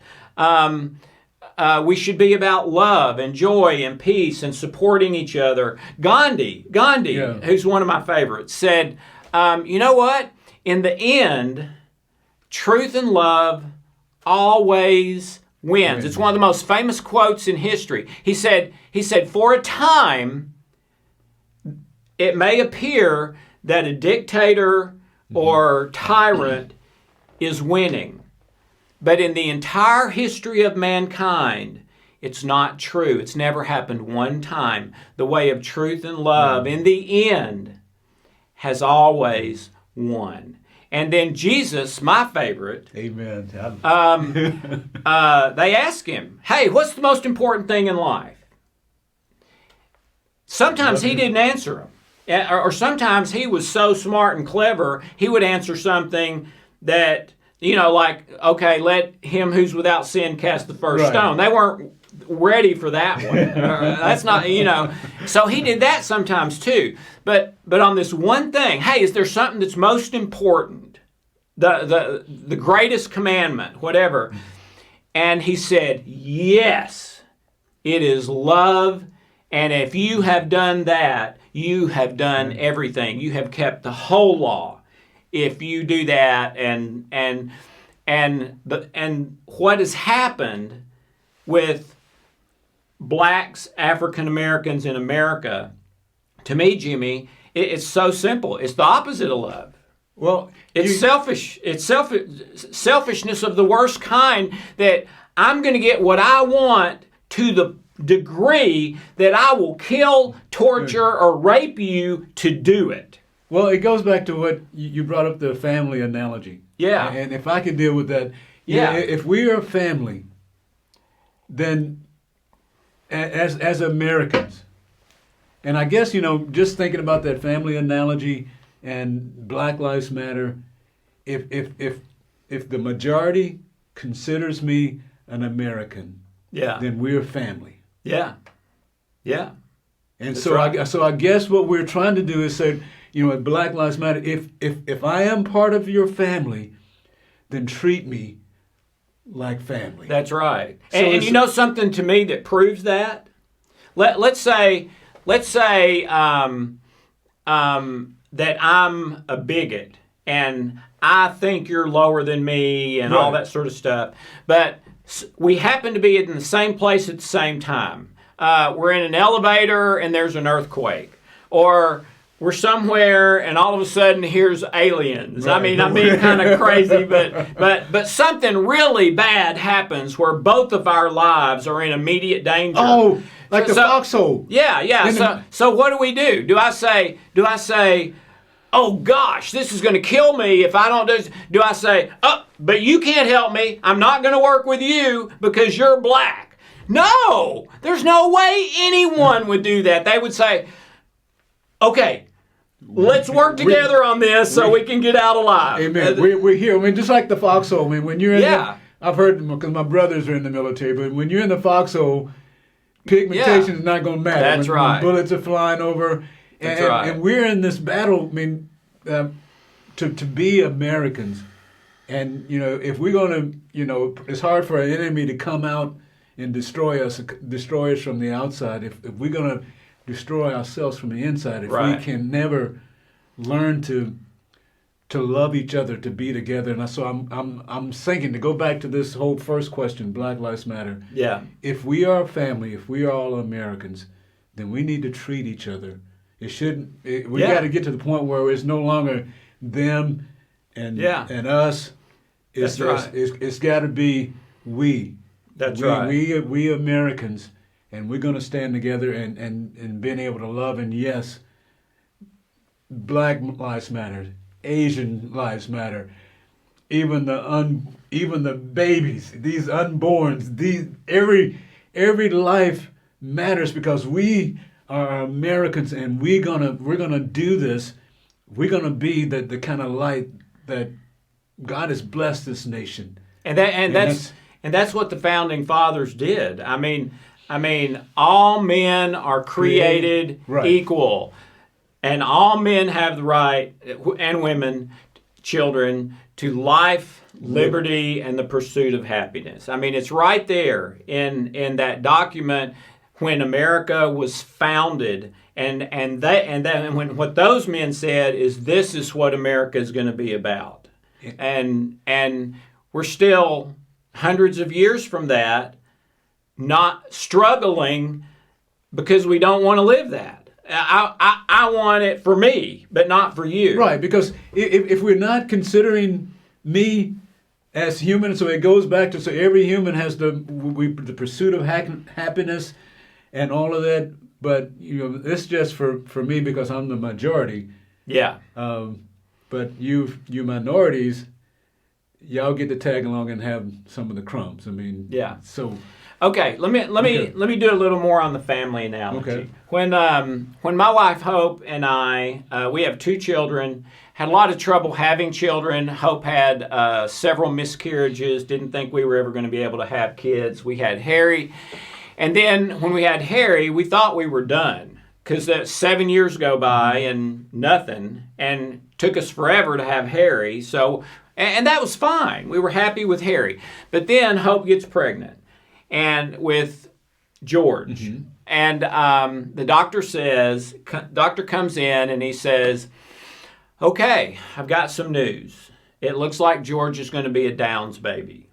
We should be about love and joy and peace and supporting each other. Gandhi, Yeah. who's one of my favorites, said, you know what? In the end, truth and love always wins. It's one of the most famous quotes in history. He said, for a time, it may appear that a dictator or tyrant is winning. But in the entire history of mankind, it's not true. It's never happened one time. The way of truth and love, in the end, has always won. And then Jesus, my favorite, Amen. they ask him, hey, what's the most important thing in life? Sometimes he didn't answer them. Or sometimes he was so smart and clever, he would answer something that, like, okay, let him who's without sin cast the first stone. They weren't ready for that one. That's not, So he did that sometimes too. But on this one thing, hey, is there something that's most important? The greatest commandment, whatever. And he said, yes, it is love. And if you have done that, you have done everything. You have kept the whole law. If you do that, and what has happened with blacks, African Americans in America, to me, Jimmy, it's so simple. It's the opposite of love. Well, it's selfish. It's selfishness of the worst kind, that I'm going to get what I want to the degree that I will kill, torture, or rape you to do it. Well, it goes back to what you brought up, the family analogy. Yeah. And if I could deal with that, Yeah. if we are a family, then as Americans, and I guess, just thinking about that family analogy and Black Lives Matter, if the majority considers me an American, then we're family. Yeah. Yeah. And That's so right. so I guess what we're trying to do is say, at Black Lives Matter, if I am part of your family, then treat me like family. That's right. So And you know something to me that proves that? Let's say that I'm a bigot and I think you're lower than me and all Right. that sort of stuff, but we happen to be in the same place at the same time. We're in an elevator and there's an earthquake, or we're somewhere and all of a sudden here's aliens. Right. I mean, I'm being kind of crazy, but something really bad happens where both of our lives are in immediate danger. Oh, like the foxhole. Yeah. So what do? Do I say, oh gosh, this is going to kill me if I don't do this? Do I say, oh, but you can't help me. I'm not going to work with you because you're black. No, there's no way anyone would do that. They would say, okay, let's work together on this so we can get out alive. Amen. We're here. I mean, just like the foxhole. I mean, when you're in I've heard, because my brothers are in the military, but when you're in the foxhole, pigmentation is not going to matter. That's right. When bullets are flying over. That's right. And we're in this battle, I mean, to be Americans. And, if we're going to, it's hard for an enemy to come out and destroy us from the outside. If we're going to destroy ourselves from the inside, if we can never learn to love each other, to be together. And so I'm thinking, to go back to this whole first question, Black Lives Matter. Yeah. If we are a family, if we are all Americans, then we need to treat each other. It shouldn't. We got to get to the point where it's no longer them and us. That's right. It's got to be we. That's right. We Americans, and we're going to stand together and being able to love. And yes, Black Lives Matter, Asian lives matter, even the babies, these unborns, every life matters, because we are Americans, and we're gonna do this. We're gonna be the kind of light that God has blessed this nation. And that's what the founding fathers did. I mean, all men are created equal, and all men have the right, and women, children, to life, liberty, and the pursuit of happiness. I mean, it's right there in that document when America was founded, and then when what those men said is, this is what America is going to be about, and we're still hundreds of years from that, not struggling because we don't want to live that. I want it for me, but not for you. Right, because if we're not considering me as human, so it goes back to, so every human has the pursuit of happiness and all of that, but it's just for me because I'm the majority. Yeah. But you minorities, y'all get to tag along and have some of the crumbs. I mean, yeah. So, okay, let me do a little more on the family analogy. Okay. When my wife Hope and I, we have 2 children, had a lot of trouble having children. Hope had several miscarriages. Didn't think we were ever going to be able to have kids. We had Harry, and then when we had Harry, we thought we were done, because 7 years go by and nothing, and took us forever to have Harry. So. And that was fine. We were happy with Harry. But then Hope gets pregnant, and with George. Mm-hmm. And the doctor comes in and he says, okay, I've got some news. It looks like George is going to be a Down's baby.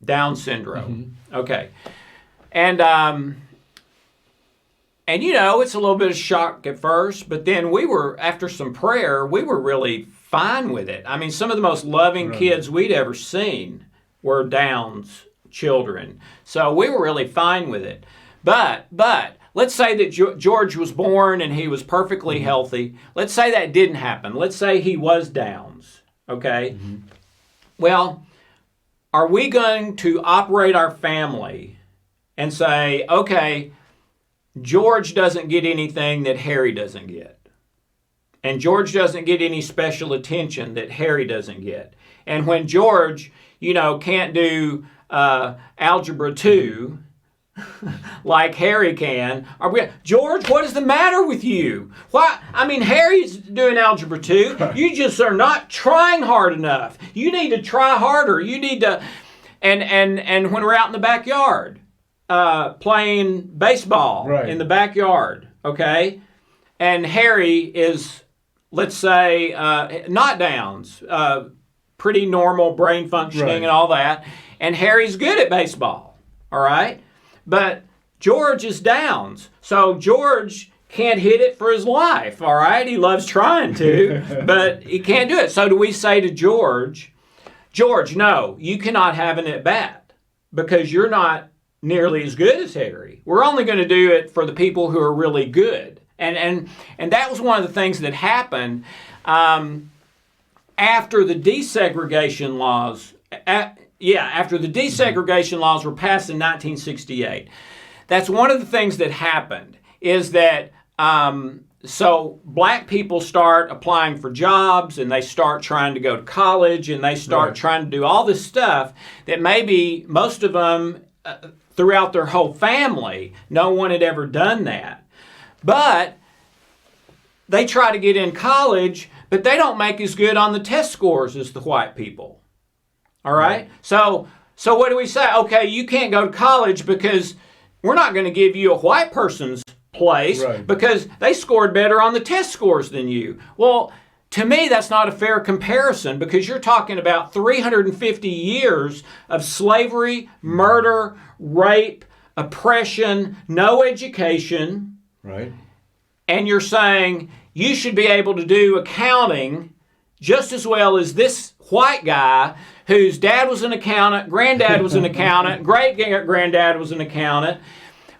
Down syndrome. Mm-hmm. Okay. And it's a little bit of shock at first, but then after some prayer, we were really fine with it. I mean, some of the most loving kids we'd ever seen were Down's children. So we were really fine with it. But let's say that George was born and he was perfectly healthy. Let's say that didn't happen. Let's say he was Downs, okay? Well, are we going to operate our family and say, okay, George doesn't get anything that Harry doesn't get, and George doesn't get any special attention that Harry doesn't get, and when George, can't do algebra 2 like Harry can, George, what is the matter with you? Why? Harry's doing algebra 2. You just are not trying hard enough. You need to try harder. You need to, and when we're out in the backyard, playing baseball in the backyard, okay? And Harry is, let's say, not Downs, pretty normal brain functioning and all that. And Harry's good at baseball, all right? But George is Downs. So George can't hit it for his life, all right? He loves trying to, but he can't do it. So do we say to George, no, you cannot have an at-bat because you're not nearly as good as Harry. We're only going to do it for the people who are really good. And that was one of the things that happened after the desegregation laws. After the desegregation laws were passed in 1968. That's one of the things that happened is that so black people start applying for jobs and they start trying to go to college and they start trying to do all this stuff that maybe most of them throughout their whole family, no one had ever done that. But they try to get in college, but they don't make as good on the test scores as the white people. All right? So what do we say? Okay, you can't go to college because we're not going to give you a white person's place because they scored better on the test scores than you. Well, to me, that's not a fair comparison because you're talking about 350 years of slavery, murder, rape, oppression, no education. Right. And you're saying you should be able to do accounting just as well as this white guy whose dad was an accountant, granddad was an accountant, great-granddad was an accountant.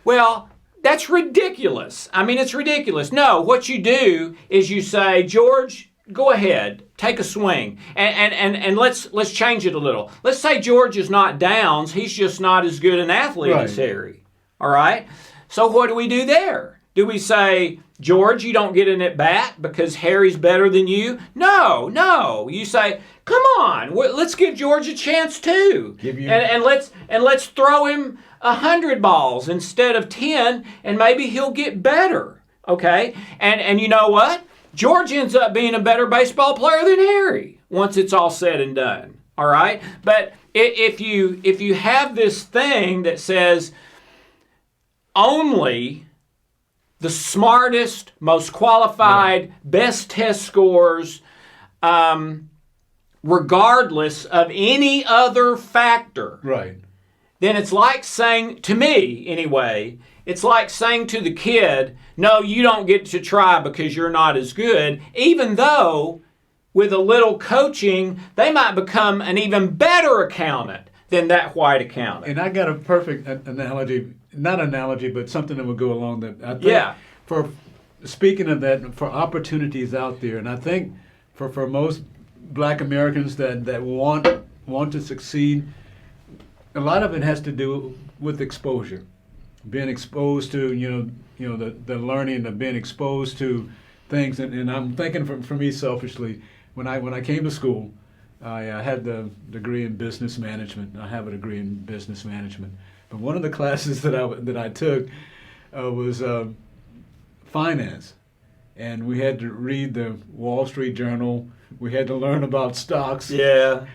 Well, that's ridiculous. It's ridiculous. No, what you do is you say, George, go ahead, take a swing, and let's change it a little. Let's say George is not Downs, he's just not as good an athlete as Harry. All right? So what do we do there? Do we say, George, you don't get an at-bat because Harry's better than you? No. You say, come on, let's give George a chance too. And let's throw him 100 balls instead of 10, and maybe he'll get better. Okay? And you know what? George ends up being a better baseball player than Harry once it's all said and done. All right? But if you have this thing that says only the smartest, most qualified, best test scores, regardless of any other factor, then it's like saying, to me anyway, it's like saying to the kid, no, you don't get to try because you're not as good, even though with a little coaching, they might become an even better accountant than that white accountant. And I got a perfect analogy, not analogy, but something that would go along that. I think for speaking of that, for opportunities out there, and I think for most Black Americans that want to succeed, a lot of it has to do with exposure, being exposed to the learning of being exposed to things. And I'm thinking for me selfishly, when I came to school, I had the degree in business management. I have a degree in business management, but one of the classes that I took was finance, and we had to read the Wall Street Journal. We had to learn about stocks. Yeah.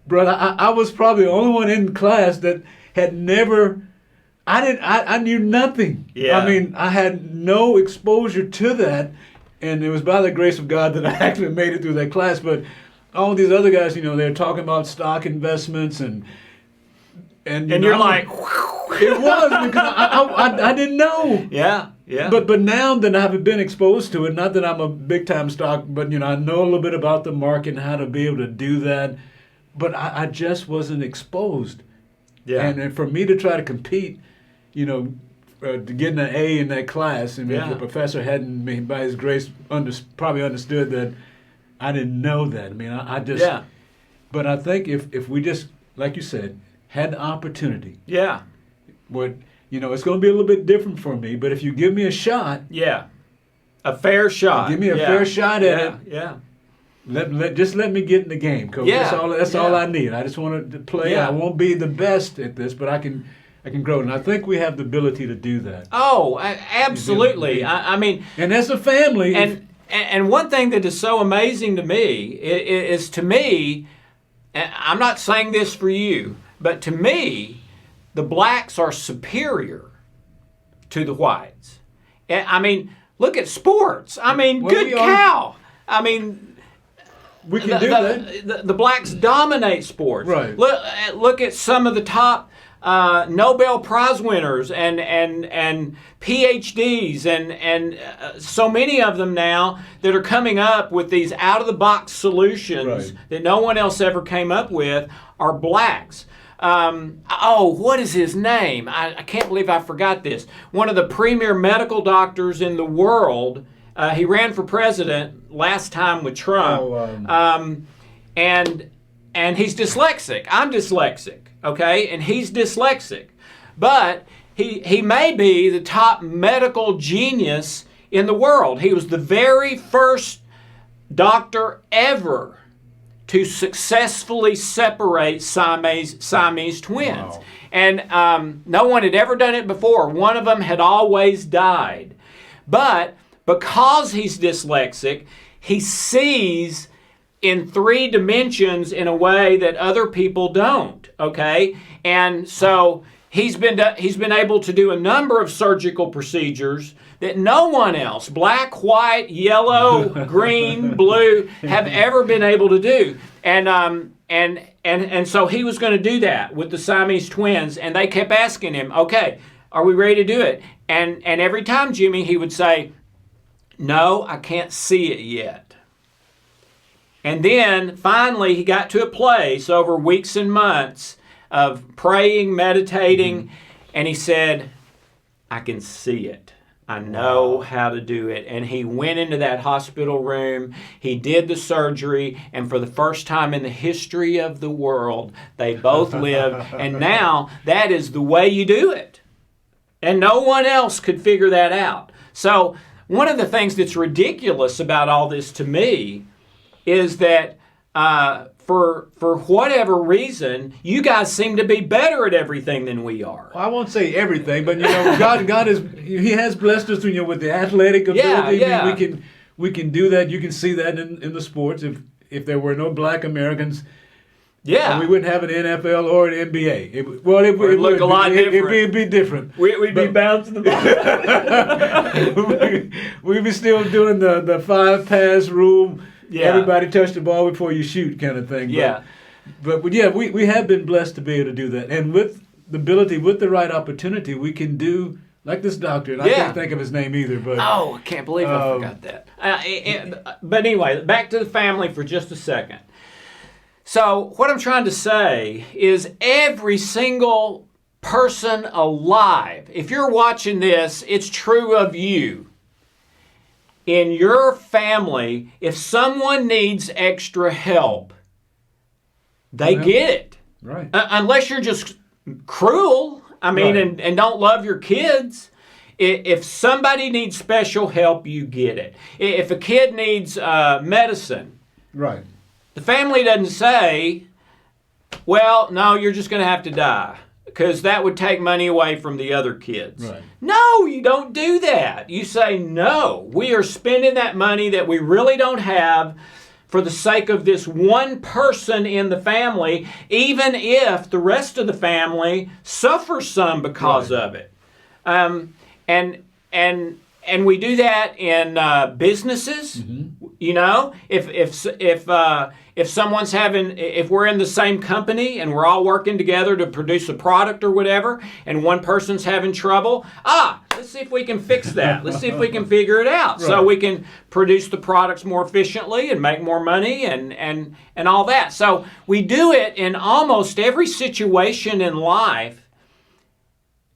Brother, I was probably the only one in class that had never. I knew nothing. Yeah. I had no exposure to that, and it was by the grace of God that I actually made it through that class. But all these other guys, they're talking about stock investments and you're like, it was because I didn't know. Yeah. But now that I've been exposed to it, not that I'm a big time stock, but I know a little bit about the market and how to be able to do that. But I just wasn't exposed. Yeah. And for me to try to compete, getting an A in that class, and if Yeah. the professor hadn't, by his grace, probably understood that I didn't know that. I mean, I just. Yeah. But I think if we just, like you said, had the opportunity, Yeah. it's going to be a little bit different for me. But if you give me a shot, Yeah. A fair shot. give me a Yeah. fair shot at it. Yeah. Just let me get in the game, Coach. Yeah. That's all Yeah. I need. I just want to play. Yeah. I won't be the best at this, but I can grow. And I think we have the ability to do that. Oh, absolutely. I mean, And as a family, and one thing that is so amazing to me is to me, and I'm not saying this for you, but to me, the blacks are superior to the whites. And, I mean, look at sports. I mean, Well, good we are- cow. I mean, we can do that. the blacks dominate sports. Right. Look at some of the top Nobel Prize winners and PhDs and so many of them now that are coming up with these out-of-the-box solutions Right. that no one else ever came up with are blacks. What is his name? I can't believe I forgot this. One of the premier medical doctors in the world. He ran for president last time with Trump. And he's dyslexic. I'm dyslexic. Okay, and he's dyslexic, but he may be the top medical genius in the world. He was the very first doctor ever to successfully separate Siamese twins. Wow. And no one had ever done it before. One of them had always died. But because he's dyslexic, he sees in 3 dimensions in a way that other people don't, okay? And so he's been able to do a number of surgical procedures that no one else, black, white, yellow, green, blue, have ever been able to do. And so he was going to do that with the Siamese twins, and they kept asking him, okay, are we ready to do it? And every time, Jimmy, he would say, no, I can't see it yet. And then finally he got to a place over weeks and months of praying, meditating, and he said, I can see it. I know how to do it. And he went into that hospital room, he did the surgery, and for the first time in the history of the world, they both lived. And now that is the way you do it. And no one else could figure that out. So one of the things that's ridiculous about all this to me is that for whatever reason, you guys seem to be better at everything than we are. Well, I won't say everything, but God He has blessed us, with the athletic ability. Yeah. I mean, we can do that. You can see that in the sports. If there were no black Americans, Yeah. we wouldn't have an NFL or an NBA. It would look a lot different. It'd be different. We'd be bouncing the ball. We'd be still doing the 5-pass rule. Yeah. Everybody touch the ball before you shoot kind of thing. Yeah. But yeah, we have been blessed to be able to do that. And with the ability, with the right opportunity, we can do, like this doctor, and I can't think of his name either. But Oh, I can't believe I forgot that. But anyway, back to the family for just a second. So what I'm trying to say is every single person alive, if you're watching this, it's true of you. In your family, if someone needs extra help, they get it. right. Unless you're just cruel, Right. and don't love your kids. If somebody needs special help, you get it. If a kid needs medicine, Right. the family doesn't say, well, no, you're just going to have to die, because that would take money away from the other kids. Right. No, you don't do that. You say, no, we are spending that money that we really don't have for the sake of this one person in the family, even if the rest of the family suffers some because of it. And we do that in businesses. Mm-hmm. If someone's if we're in the same company and we're all working together to produce a product or whatever, and one person's having trouble, let's see if we can fix that. Let's see if we can figure it out, so Right. we can produce the products more efficiently and make more money and all that. So we do it in almost every situation in life.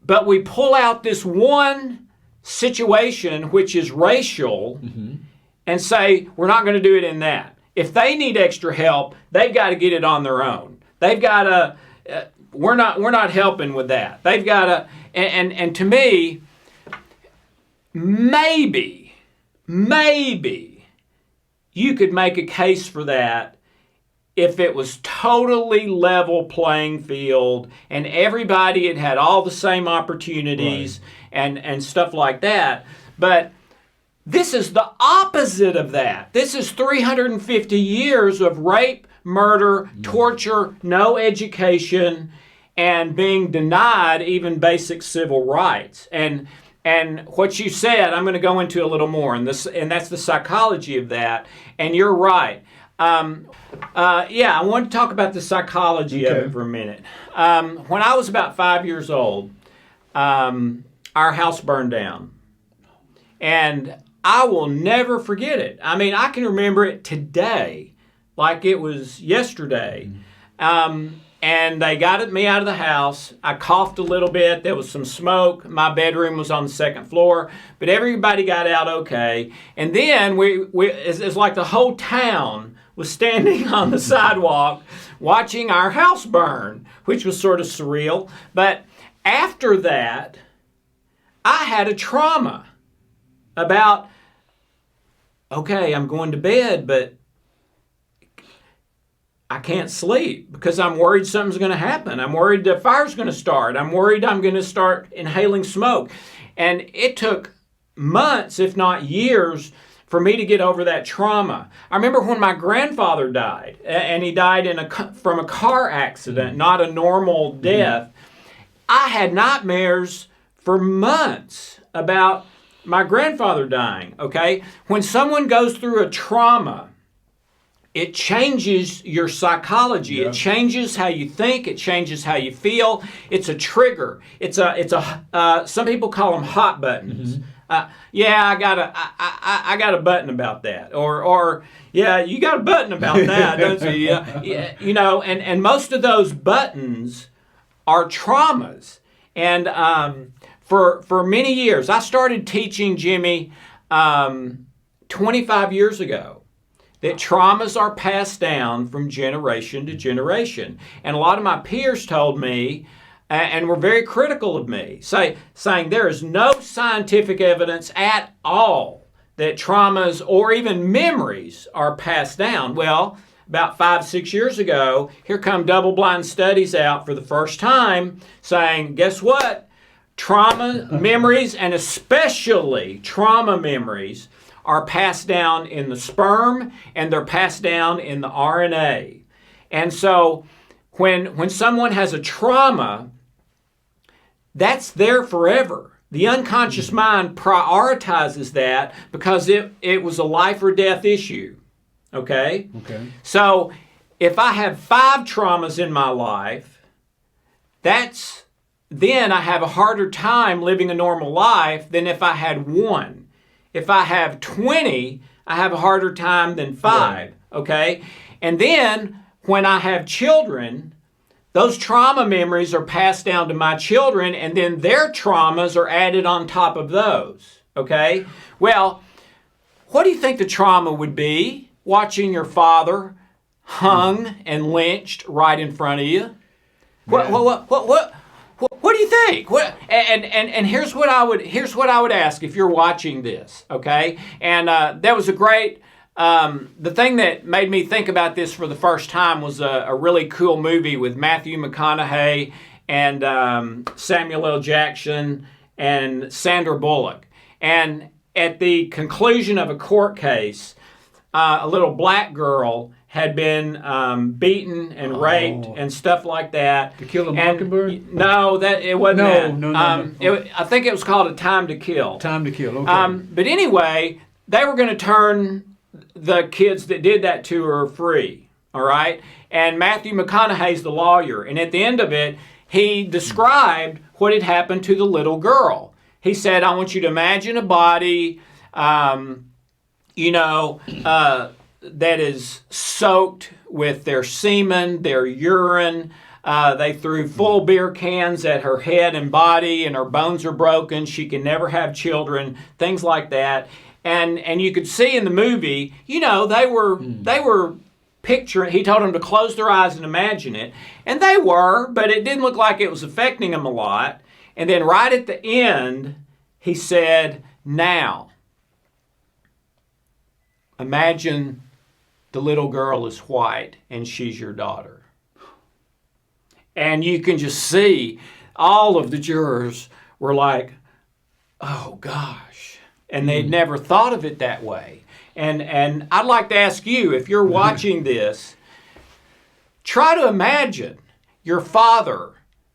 But we pull out this one situation, which is racial, and say, we're not going to do it in that. If they need extra help, they've got to get it on their own. They've got to, we're not helping with that. They've got to, and to me, maybe you could make a case for that if it was totally level playing field and everybody had all the same opportunities and stuff like that. But this is the opposite of that. This is 350 years of rape, murder, torture, no education, and being denied even basic civil rights. And what you said, I'm going to go into a little more, and that's the psychology of that. And you're right. I want to talk about the psychology of it for a minute. When I was about 5 years old, our house burned down. And I will never forget it. I mean, I can remember it today, like it was yesterday. And they got me out of the house. I coughed a little bit. There was some smoke. My bedroom was on the second floor, but everybody got out okay. And then it's like the whole town was standing on the sidewalk watching our house burn, which was sort of surreal. But after that, I had a trauma about, okay, I'm going to bed, but I can't sleep because I'm worried something's going to happen. I'm worried the fire's going to start. I'm worried I'm going to start inhaling smoke. And it took months, if not years, for me to get over that trauma. I remember when my grandfather died, and he died from a car accident, not a normal death. I had nightmares for months about my grandfather dying, okay? When someone goes through a trauma, it changes your psychology. Yeah. It changes how you think. It changes how you feel. It's a trigger. It's a some people call them hot buttons. I got a button about that. Or yeah, you got a button about that, don't you? Yeah, you know, and most of those buttons are traumas. And for many years, I started teaching, Jimmy, 25 years ago, that traumas are passed down from generation to generation. And a lot of my peers told me, and were very critical of me, saying there is no scientific evidence at all that traumas or even memories are passed down. Well, about 5-6 years ago, here come double-blind studies out for the first time saying, guess what? Trauma memories, and especially trauma memories, are passed down in the sperm, and they're passed down in the RNA. And so when someone has a trauma, that's there forever. The unconscious mind prioritizes that because it was a life or death issue. Okay? So if I have 5 traumas in my life, then I have a harder time living a normal life than if I had 1. If I have 20, I have a harder time than 5, okay? And then when I have children, those trauma memories are passed down to my children, and then their traumas are added on top of those, okay? Well, what do you think the trauma would be watching your father hung and lynched right in front of you? What do you think? And here's what I would ask if you're watching this, okay? And that was a great. The thing that made me think about this for the first time was a really cool movie with Matthew McConaughey and Samuel L. Jackson and Sandra Bullock. And at the conclusion of a court case, a little black girl had been beaten and raped and stuff like that. To Kill a Mockingbird? No, it wasn't that. No. I think it was called A Time to Kill. Time to Kill, okay. But anyway, they were going to turn the kids that did that to her free, all right? And Matthew McConaughey's the lawyer. And at the end of it, he described what had happened to the little girl. He said, I want you to imagine a body, that is soaked with their semen, their urine, They threw full beer cans at her head and body, and her bones are broken. She can never have children, things like that. And you could see in the movie, they were picturing. He told them to close their eyes and imagine it, and they were, but it didn't look like it was affecting them a lot. And then right at the end, he said, "Now, imagine the little girl is white and she's your daughter." And you can just see all of the jurors were like, "Oh gosh." And they'd never thought of it that way. And I'd like to ask you, if you're watching this, try to imagine your father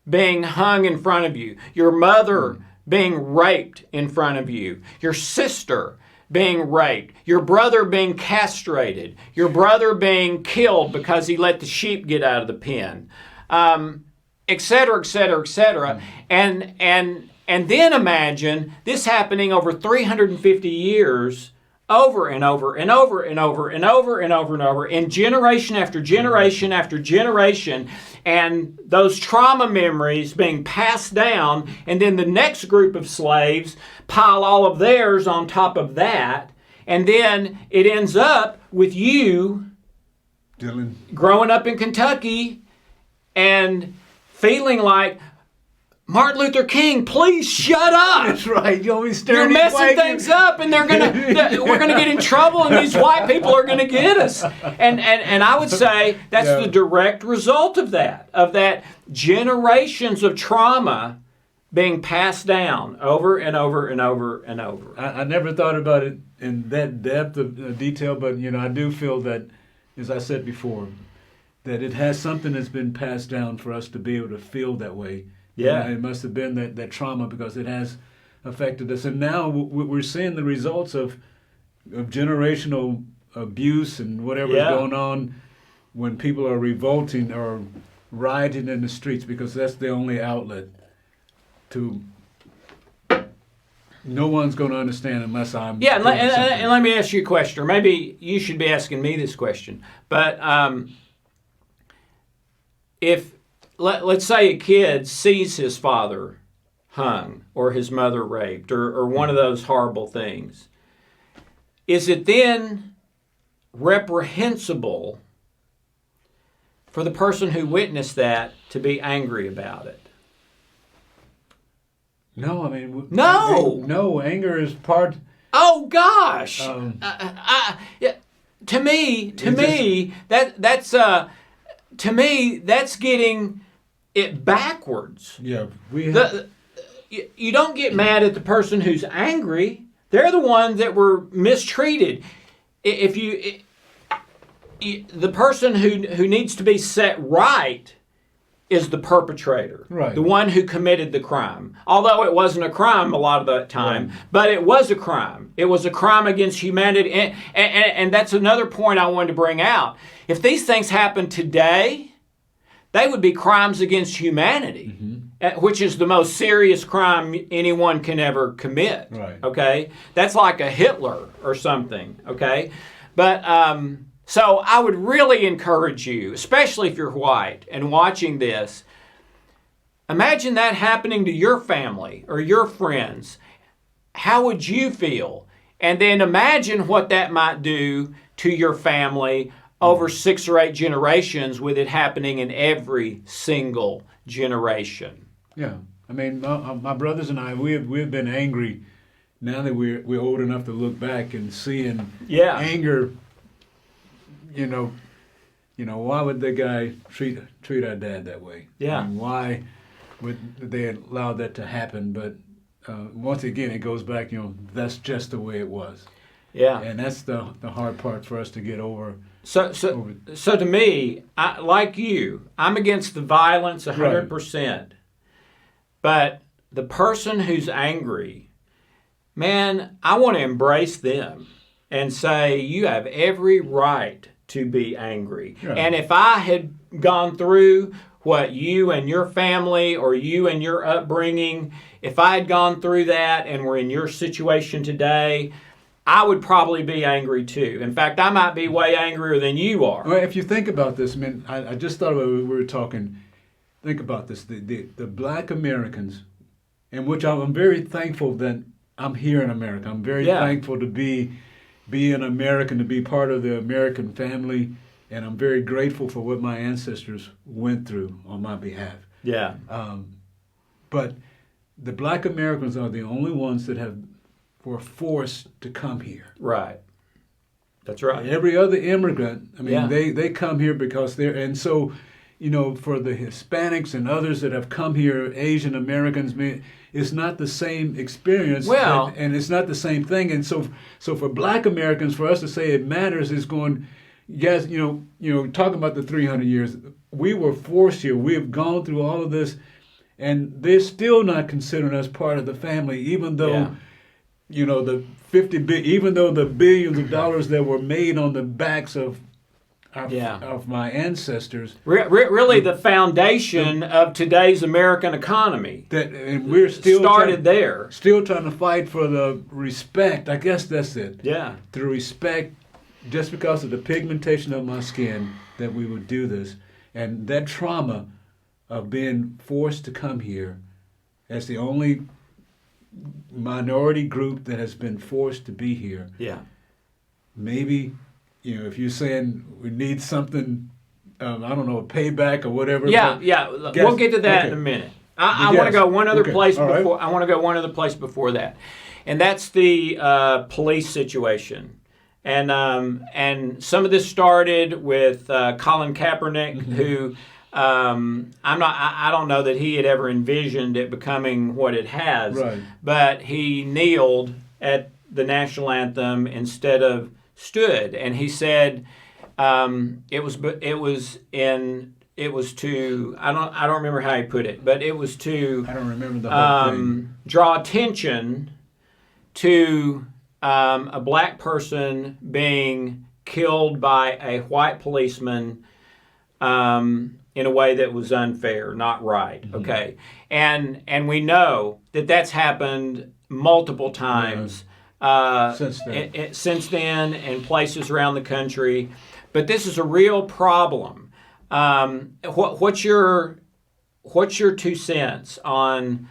being hung in front of you, your mother being raped in front of you, your sister being raped, your brother being castrated, your brother being killed because he let the sheep get out of the pen, et cetera, et cetera, et cetera. And then imagine this happening over 350 years, over and over and over and over and over and over and over, in generation after generation after generation, and those trauma memories being passed down, and then the next group of slaves pile all of theirs on top of that, and then it ends up with you, Dylan, growing up in Kentucky and feeling like, "Martin Luther King, please shut up." That's right. You're messing things up, and we're gonna get in trouble, and these white people are gonna get us. And I would say that's the direct result of that generations of trauma being passed down over and over and over and over. I never thought about it in that depth of detail, but I do feel that, as I said before, that it has something that's been passed down for us to be able to feel that way. Yeah. It must have been that trauma, because it has affected us. And now we're seeing the results of generational abuse and whatever's going on when people are revolting or rioting in the streets, because that's the only outlet to... No one's going to understand unless I'm... Yeah, and let me ask you a question, or maybe you should be asking me this question. But if... Let's say a kid sees his father hung or his mother raped or one of those horrible things. Is it then reprehensible for the person who witnessed that to be angry about it? No, I mean... No! Anger is part... Oh, gosh! To me, that's getting it backwards. Yeah, you don't get mad at the person who's angry. They're the ones that were mistreated. The person who needs to be set right is the perpetrator, right? The one who committed the crime. Although it wasn't a crime a lot of the time, right. But it was a crime. It was a crime against humanity, and that's another point I wanted to bring out. If these things happen today, they would be crimes against humanity, which is the most serious crime anyone can ever commit. Right. Okay? That's like a Hitler or something. Okay? But so I would really encourage you, especially if you're white and watching this, imagine that happening to your family or your friends. How would you feel? And then imagine what that might do to your family over 6 or 8 generations, with it happening in every single generation. Yeah, I mean, my brothers and I, we've been angry now that we're old enough to look back and seeing anger. Why would the guy treat our dad that way? Yeah. I mean, why would they allow that to happen? But once again, it goes back. That's just the way it was. Yeah. And that's the hard part for us to get over. So to me, like you, I'm against the violence 100%. Right. But the person who's angry, man, I want to embrace them and say, you have every right to be angry. Yeah. And if I had gone through what you and your family or you and your upbringing, if I had gone through that and were in your situation today, I would probably be angry too. In fact, I might be way angrier than you are. Well, if you think about this, I just thought about it when we were talking. think about this, the black Americans, in which I'm very thankful that I'm here in America. I'm very thankful to be an American, to be part of the American family, and I'm very grateful for what my ancestors went through on my behalf. Yeah. But the black Americans are the only ones that were forced to come here. Right. That's right. Every other immigrant, I mean, they come here because and so, for the Hispanics and others that have come here, Asian Americans, it's not the same experience. Well, and it's not the same thing. And so for black Americans, for us to say it matters is going, yes, talking about the 300 years, we were forced here. We have gone through all of this, and they're still not considering us part of the family, even though, the even though the billions of dollars that were made on the backs of my ancestors. Really, the foundation of today's American economy. And we're still started there. Still trying to fight for the respect. I guess that's it. Yeah. The respect, just because of the pigmentation of my skin, that we would do this, and that trauma of being forced to come here as the only minority group that has been forced to be here. Yeah. Maybe, if you're saying we need something, I don't know, a payback or whatever. Yeah. We'll get to that in a minute. I want to go one other place before. Right. I want to go one other place before that, and that's the police situation. And some of this started with Colin Kaepernick, who I don't know that he had ever envisioned it becoming what it has, right. But he kneeled at the national anthem instead of stood, and he said it was to I don't remember how he put it, but it was to I don't remember the whole thing. Draw attention to a black person being killed by a white policeman in a way that was unfair, not right. Mm-hmm. Okay, and we know that that's happened multiple times since then in places around the country. But this is a real problem. What's your 2 cents on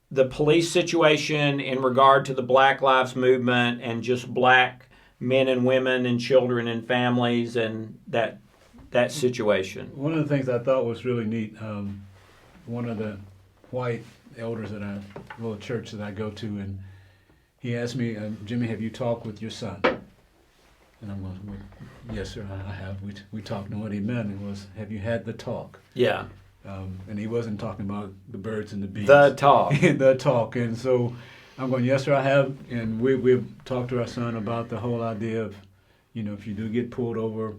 the police situation in regard to the Black Lives Movement and just black men and women and children and families and that situation? One of the things I thought was really neat, one of the white elders at a little church that I go to, and he asked me, Jimmy, have you talked with your son? And I'm going, well, yes, sir, I have. We talked, and what he meant was, have you had the talk? Yeah. And he wasn't talking about the birds and the bees. The talk. The talk. And so I'm going, yes, sir, I have. And we've talked to our son about the whole idea of, if you do get pulled over,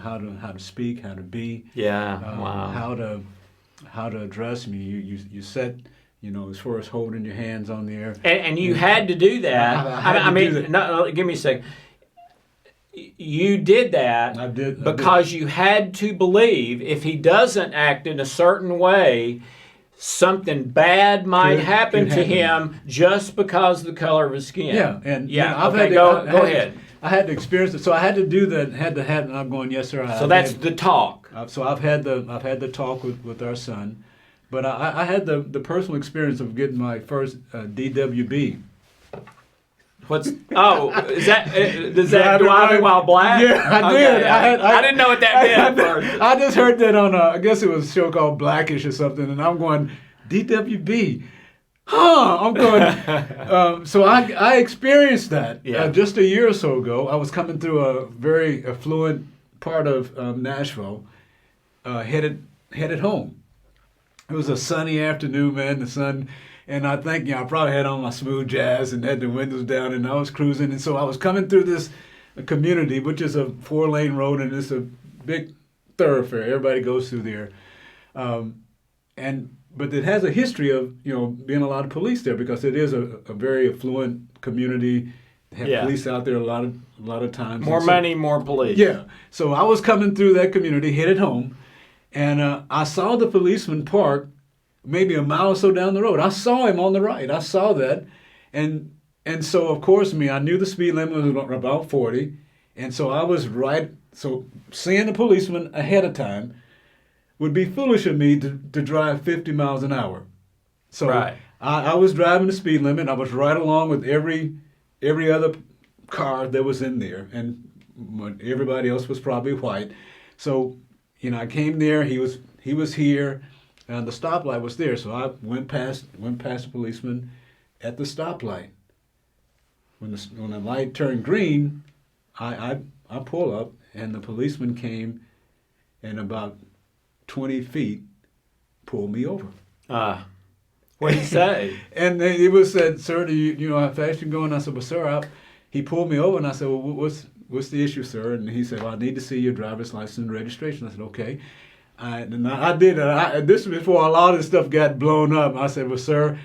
how to speak, how to be. Yeah. Wow. How to address me. You said, as far as holding your hands on the air. And you had to do that. I mean, no, give me a second. You did that because you had to believe if he doesn't act in a certain way, something bad might happen to him just because of the color of his skin. Yeah, go ahead. I had to experience it, so I had to do that. And I'm going, yes, sir. So that's the talk. So I've had the talk with our son, but I had the personal experience of getting my first DWB. Does that driving while black? Yeah, I did. I didn't know what that meant at first. I just heard that on I guess it was a show called Blackish or something, and I'm going, DWB. I'm going. So I experienced that just a year or so ago. I was coming through a very affluent part of Nashville, headed home. It was a sunny afternoon, man. The sun. And I think, I probably had on my smooth jazz and had the windows down, and I was cruising. And so I was coming through this community, which is a 4-lane road, and it's a big thoroughfare. Everybody goes through there. But it has a history of, being a lot of police there because it is a very affluent community. They have police out there a lot of times. More money, more police. Yeah. So I was coming through that community, headed home, and I saw the policeman park maybe a mile or so down the road. I saw him on the right. I saw that. And so, of course, I knew the speed limit was about 40. And so I was right. So seeing the policeman ahead of time, would be foolish of me to drive 50 miles an hour. So Right. I was driving the speed limit. I was right along with every other car that was in there, and everybody else was probably white. So, I came there. He was here, and the stoplight was there. So I went past the policeman at the stoplight. When the light turned green, I pull up, and the policeman came, and about 20 feet pulled me over. What did he say? And it was said, "Sir, do you know how fast you're going?" I said, "Well, sir, he pulled me over," and I said, "Well, what's the issue, sir?" And he said, "Well, I need to see your driver's license and registration." I said, "Okay." I did. This was before a lot of this stuff got blown up. I said, "Well, sir,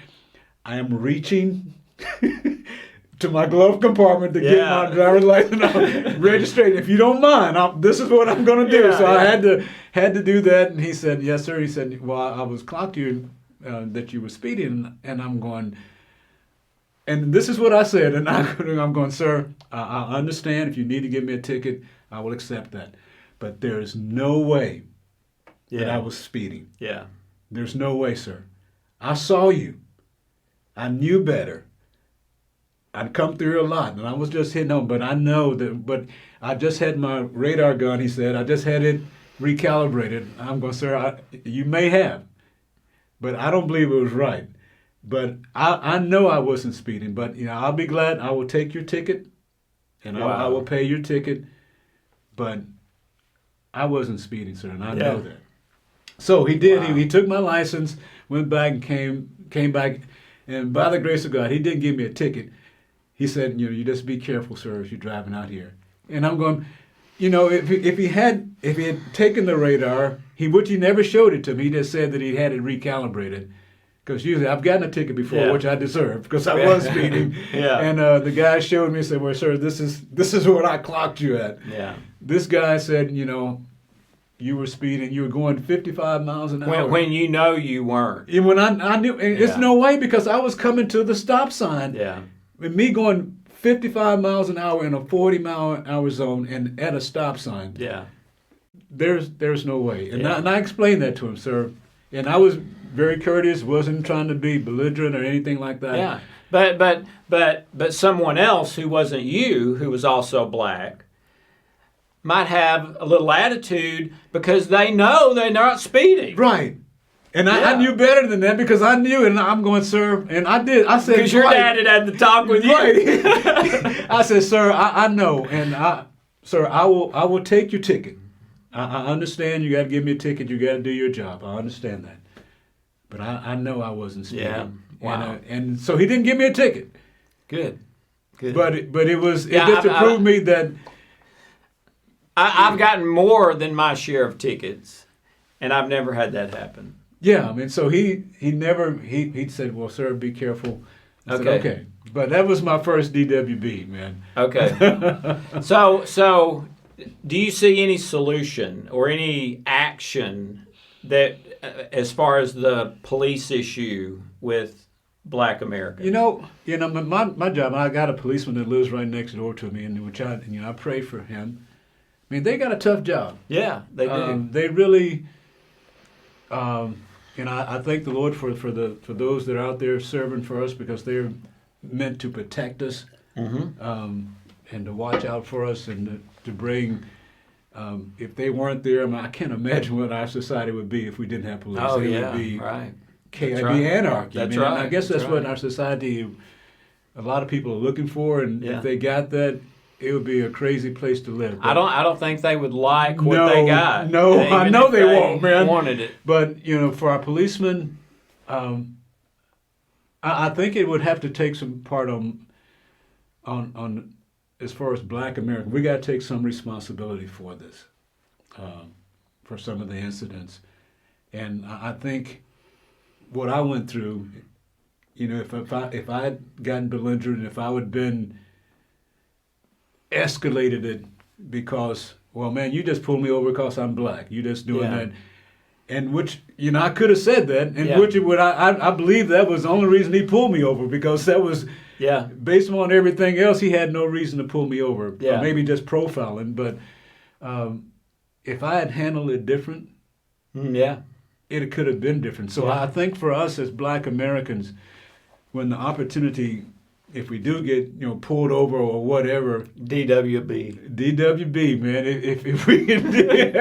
I am reaching to my glove compartment to get my driver's license registration. If you don't mind, this is what I'm going to do." I had to do that, and he said, "Yes, sir." He said, "Well, I was clocked you that you were speeding," and I'm going. And this is what I said, and I'm going, "Sir, I understand. If you need to give me a ticket, I will accept that. But there is no way that I was speeding. Yeah. There's no way, sir. I saw you. I knew better. I'd come through a lot, and I was just hitting home. But I know that. But I just had my radar gun," he said. "I just had it recalibrated." I'm going, "Sir, you may have, but I don't believe it was right. But I know I wasn't speeding. But I'll be glad. I will take your ticket, and I will pay your ticket. But I wasn't speeding, sir, and I know that." So he did. He took my license, went back, and came back, and by the grace of God, he didn't give me a ticket. He said, "You just be careful, sir, as you're driving out here." And I'm going, if he had taken the radar, which he never showed it to me. He just said that he had it recalibrated. Because usually I've gotten a ticket before, which I deserved because I was speeding. And the guy showed me and said, "Well, sir, this is what I clocked you at." Yeah. This guy said, you were speeding. You were going 55 miles an hour. When you weren't. And when I knew, and it's no way because I was coming to the stop sign. Yeah. And me going 55 miles an hour in a 40-mile-an-hour zone and at a stop sign. Yeah. There's no way. And I explained that to him, sir. And I was very courteous, wasn't trying to be belligerent or anything like that. Yeah. But someone else who wasn't you, who was also black, might have a little attitude because they know they're not speeding. Right. And I knew better than that because I knew, and I'm going, "Sir," and I did. I said, because your dad had to talk with you. Right. I said, "Sir, I know, and sir, I will take your ticket. I understand you got to give me a ticket. You got to do your job. I understand that, but I know I wasn't speeding." Yeah. Wow. And so he didn't give me a ticket. Good. But it just to prove me that I've gotten more than my share of tickets, and I've never had that happen. Yeah, I mean, so he said, "Well, sir, be careful." I said, "Okay." But that was my first DWB, man. Okay. So do you see any solution or any action that, as far as the police issue with black Americans? My job, I got a policeman that lives right next door to me, and which I pray for him. I mean, they got a tough job. Yeah, they do. They really, I thank the Lord for those that are out there serving for us because they're meant to protect us, and to watch out for us and to bring. If they weren't there, I can't imagine what our society would be if we didn't have police. Oh, it yeah, would be right. chaos, it'd be anarchy. That's right. And I guess that's right. what our society, a lot of people are looking for, and if they got that, it would be a crazy place to live. But I don't think they would like what they got. No, I know they won't, man. Wanted it. But for our policemen, I think it would have to take some part on as far as black America. We got to take some responsibility for this, for some of the incidents. And I think what I went through, if I had gotten belligerent, if I would have been escalated it because, well, man, you just pulled me over because I'm black. You just doing that. And which, I could have said that, and which I believe that was the only reason he pulled me over, because that was, based on everything else, he had no reason to pull me over. Or maybe just profiling. But if I had handled it different, Yeah. it could have been different. So I think for us as Black Americans, when the opportunity, if we do get pulled over or whatever, DWB, man, if we can do it.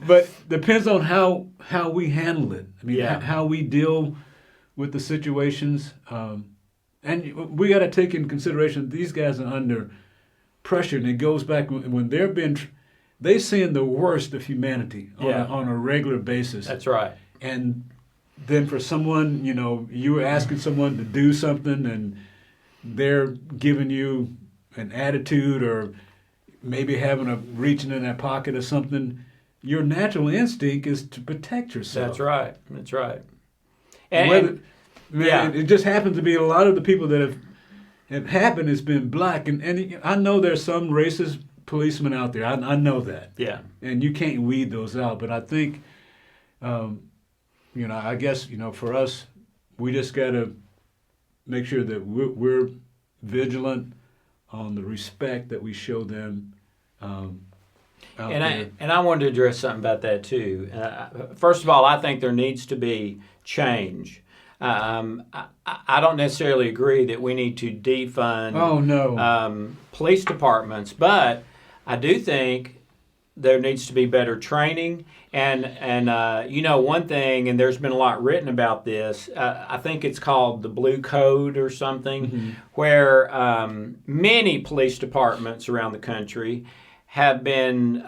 But depends on how we handle it. I mean, how we deal with the situations, and we got to take in consideration these guys are under pressure, and it goes back when they're seeing the worst of humanity on a regular basis. That's right. And then for someone, you were asking someone to do something and they're giving you an attitude or maybe reaching in their pocket or something, your natural instinct is to protect yourself. That's right. It just happens to be a lot of the people that have happened has been Black. And I know there's some racist policemen out there. I know that. Yeah. And you can't weed those out. But I think, I guess, for us, we just got to make sure that we're vigilant on the respect that we show them out there. I wanted to address something about that too. First of all, I think there needs to be change. I don't necessarily agree that we need to defund police departments, but I do think there needs to be better training. And one thing, and there's been a lot written about this, I think it's called the Blue Code or something, where many police departments around the country have been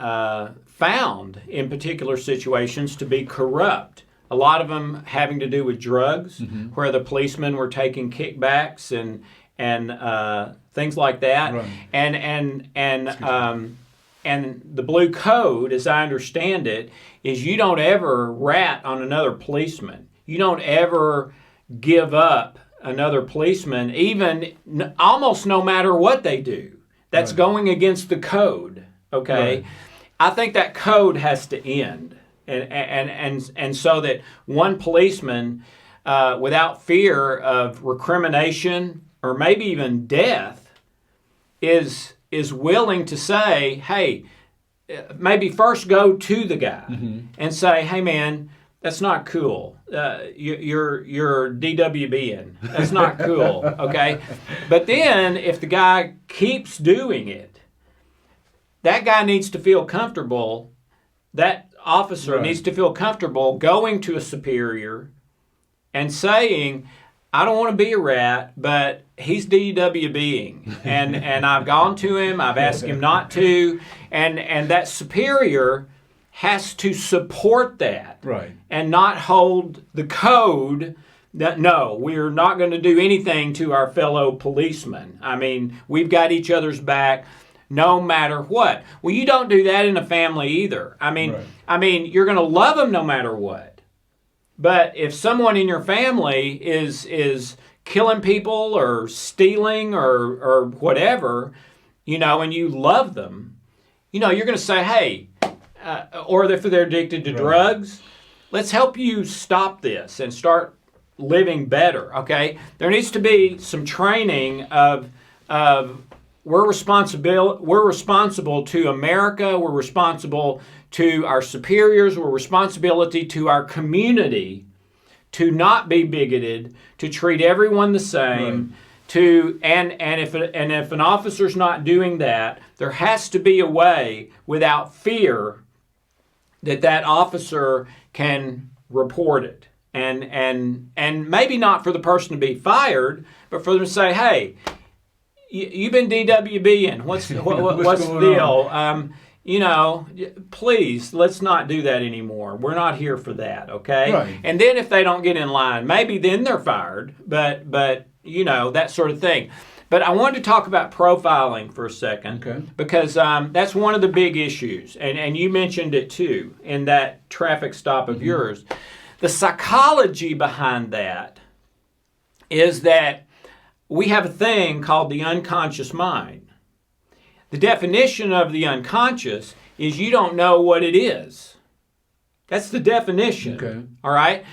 found in particular situations to be corrupt. A lot of them having to do with drugs, where the policemen were taking kickbacks and things like that. Right. And the Blue Code, as I understand it, is you don't ever rat on another policeman. You don't ever give up another policeman, even almost no matter what they do. That's going against the code. Okay, right. I think that code has to end. And so that one policeman, without fear of recrimination or maybe even death, is willing to say, hey, maybe first go to the guy and say, hey man, that's not cool. You're DWBing. That's not cool. Okay, but then if the guy keeps doing it, that guy needs to feel comfortable. That officer needs to feel comfortable going to a superior and saying, I don't want to be a rat, but he's DWBing. And I've gone to him, I've asked him not to, and that superior has to support that. Right. And not hold the code that, no, we're not going to do anything to our fellow policemen. I mean, we've got each other's back. No matter what. Well, you don't do that in a family either. I mean, you're going to love them no matter what. But if someone in your family is killing people or stealing or whatever, and you love them, you're going to say, hey, or if they're addicted to drugs, let's help you stop this and start living better. Okay, there needs to be some training of we're responsible to America. We're responsible to our superiors. We're responsibility to our community to not be bigoted, to treat everyone the same. Right. And if an officer's not doing that, there has to be a way without fear that officer can report it. And maybe not for the person to be fired, but for them to say, hey, you've been DWBing. What's the deal? Please, let's not do that anymore. We're not here for that, okay? Right. And then if they don't get in line, maybe then they're fired, but that sort of thing. But I wanted to talk about profiling for a second, because that's one of the big issues, and you mentioned it too in that traffic stop of yours. The psychology behind that is that we have a thing called the unconscious mind. The definition of the unconscious is you don't know what it is. That's the definition. Okay. All right?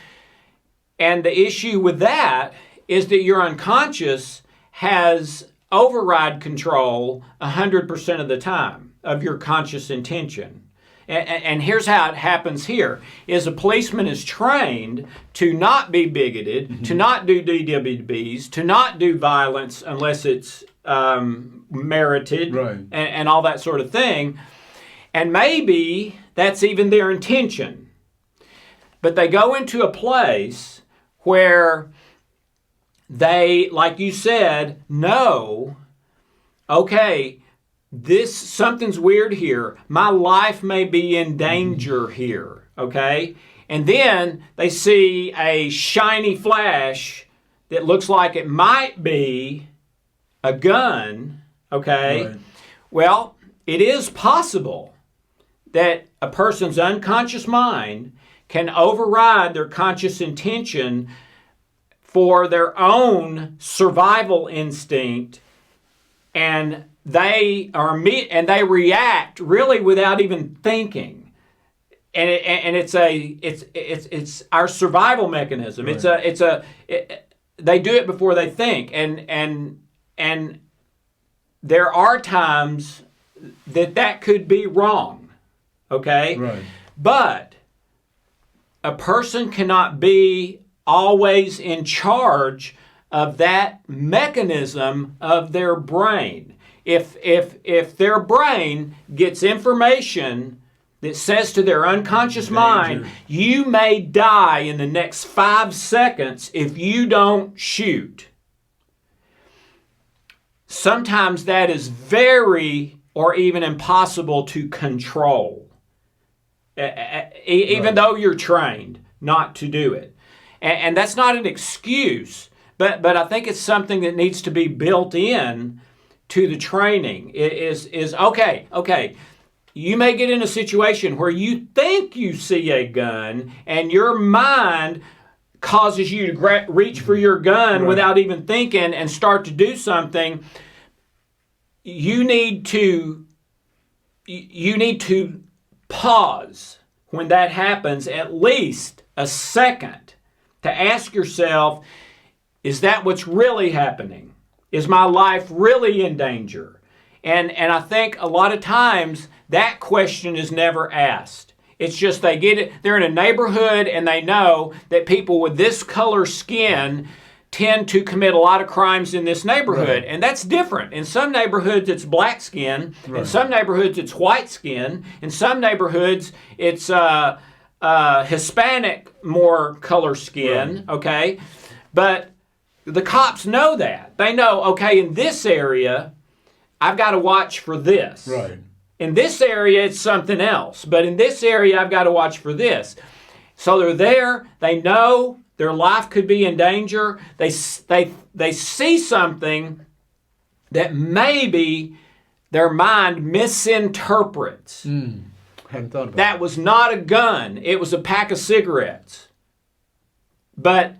And the issue with that is that your unconscious has override control 100% of the time of your conscious intention. and here's how it happens here, is a policeman is trained to not be bigoted, to not do DWBs, to not do violence unless it's merited, and all that sort of thing. And maybe that's even their intention. But they go into a place where they, like you said, know, okay, something's weird here. My life may be in danger here, okay? And then they see a shiny flash that looks like it might be a gun, okay? Right. Well, it is possible that a person's unconscious mind can override their conscious intention for their own survival instinct, and they react really without even thinking, and it's our survival mechanism. Right. They do it before they think, and there are times that could be wrong, okay? Right. But a person cannot be always in charge of that mechanism of their brain. If their brain gets information that says to their unconscious mind, you may die in the next 5 seconds if you don't shoot, sometimes that is very or even impossible to control, even though you're trained not to do it. And that's not an excuse, but I think it's something that needs to be built in to the training. Is okay, you may get in a situation where you think you see a gun and your mind causes you to reach for your gun without even thinking and start to do something. You need to pause when that happens at least a second to ask yourself, is that what's really happening? Is my life really in danger? And I think a lot of times that question is never asked. It's just they get it. They're in a neighborhood and they know that people with this color skin tend to commit a lot of crimes in this neighborhood. Right. And that's different. In some neighborhoods, it's black skin. Right. In some neighborhoods, it's white skin. In some neighborhoods, it's Hispanic more color skin, right. Okay? But the cops know that. They know, okay, in this area, I've got to watch for this. Right. In this area, it's something else. But in this area, I've got to watch for this. So they're there. They know their life could be in danger. They see something that maybe their mind misinterprets. Hadn't thought about that was not a gun. It was a pack of cigarettes. But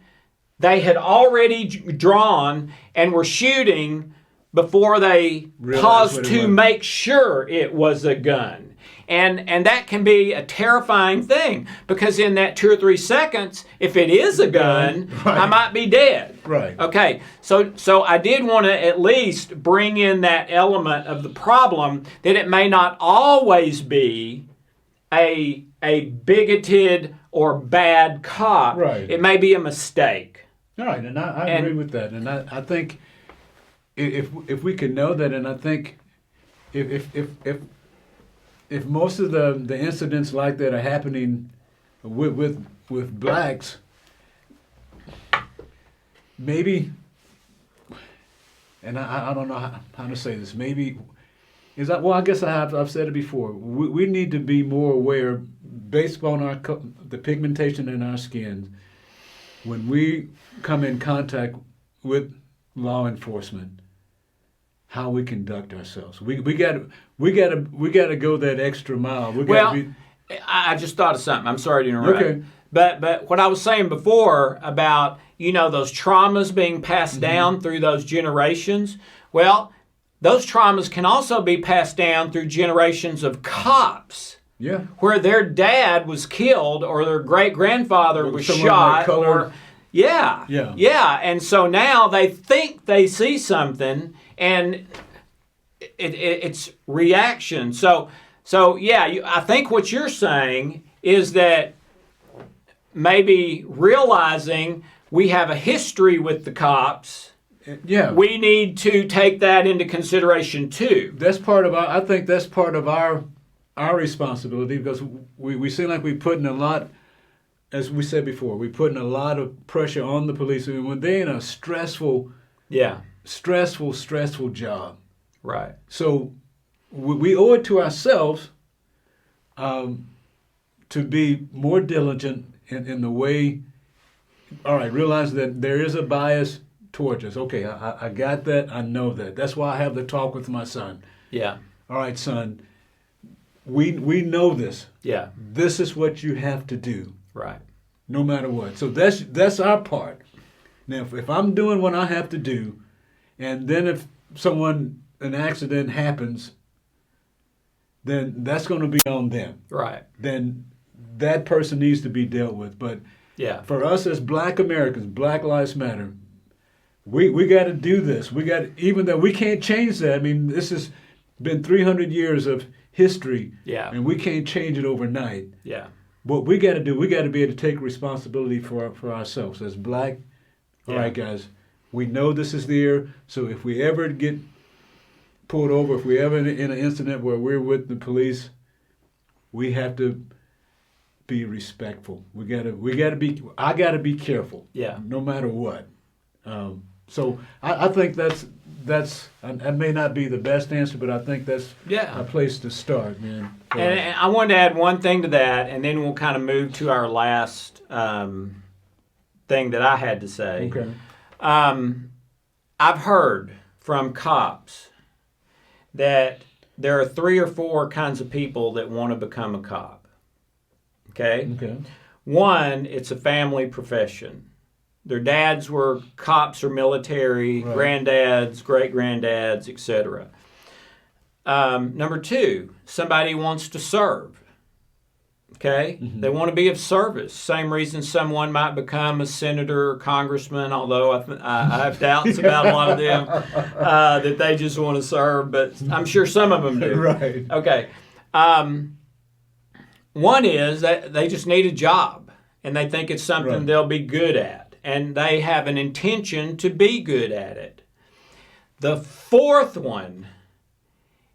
they had already drawn and were shooting before they paused to make sure it was a gun. And that can be a terrifying thing, because in that 2 or 3 seconds, if it is a gun, right. I might be dead. Right. Okay, so I did want to at least bring in that element of the problem, that it may not always be a bigoted or bad cop. Right. It may be a mistake. All right, and I agree with that. And I think if we could know that, and I think if most of the incidents like that are happening with blacks, maybe, and I don't know how to say this, maybe, I guess I've said it before, we need to be more aware, based on the pigmentation in our skin, when we come in contact with law enforcement, how we conduct ourselves. We got to go that extra mile. I just thought of something. I'm sorry to interrupt. Okay. But what I was saying before about, those traumas being passed down through those generations, well, those traumas can also be passed down through generations of cops. Yeah. Where their dad was killed or their great-grandfather was shot. Yeah. And so now they think they see something, and it's reaction. So So, yeah, I think what you're saying is that maybe realizing we have a history with the cops, we need to take that into consideration too. That's part of I think that's part of our responsibility, because we seem like we're putting a lot, as we said before, we're putting a lot of pressure on the police when they're in a stressful job. Right. So we owe it to ourselves to be more diligent in the way, all right, realize that there is a bias towards us. Okay, I got that. I know that. That's why I have the talk with my son. Yeah. All right, son, we know this. Yeah. This is what you have to do. Right. No matter what. So that's our part. Now, if I'm doing what I have to do, and then if an accident happens, then that's going to be on them. Right. Then that person needs to be dealt with. But yeah, for us as Black Americans, Black Lives Matter, we got to do this. Even though we can't change that. I mean, this has been 300 years of history, and we can't change it overnight. Yeah. What we got to do, we got to be able to take responsibility for ourselves as Black. All right, guys, we know this is there. So if we ever get pulled over, if we ever in an incident where we're with the police, we have to be respectful. I got to be careful. Yeah. No matter what. So I think that may not be the best answer, but I think that's a place to start, man. And I wanted to add one thing to that, and then we'll kind of move to our last thing that I had to say. Okay. I've heard from cops that there are 3 or 4 kinds of people that want to become a cop. Okay? One, it's a family profession. Their dads were cops or military, granddads, great-granddads, etc. Number 2, somebody wants to serve. Okay? Mm-hmm. They want to be of service. Same reason someone might become a senator or congressman, although I have doubts about a lot of them that they just want to serve, but I'm sure some of them do. Right. Okay. One is that they just need a job, and they think it's something they'll be good at, and they have an intention to be good at it. The 4th one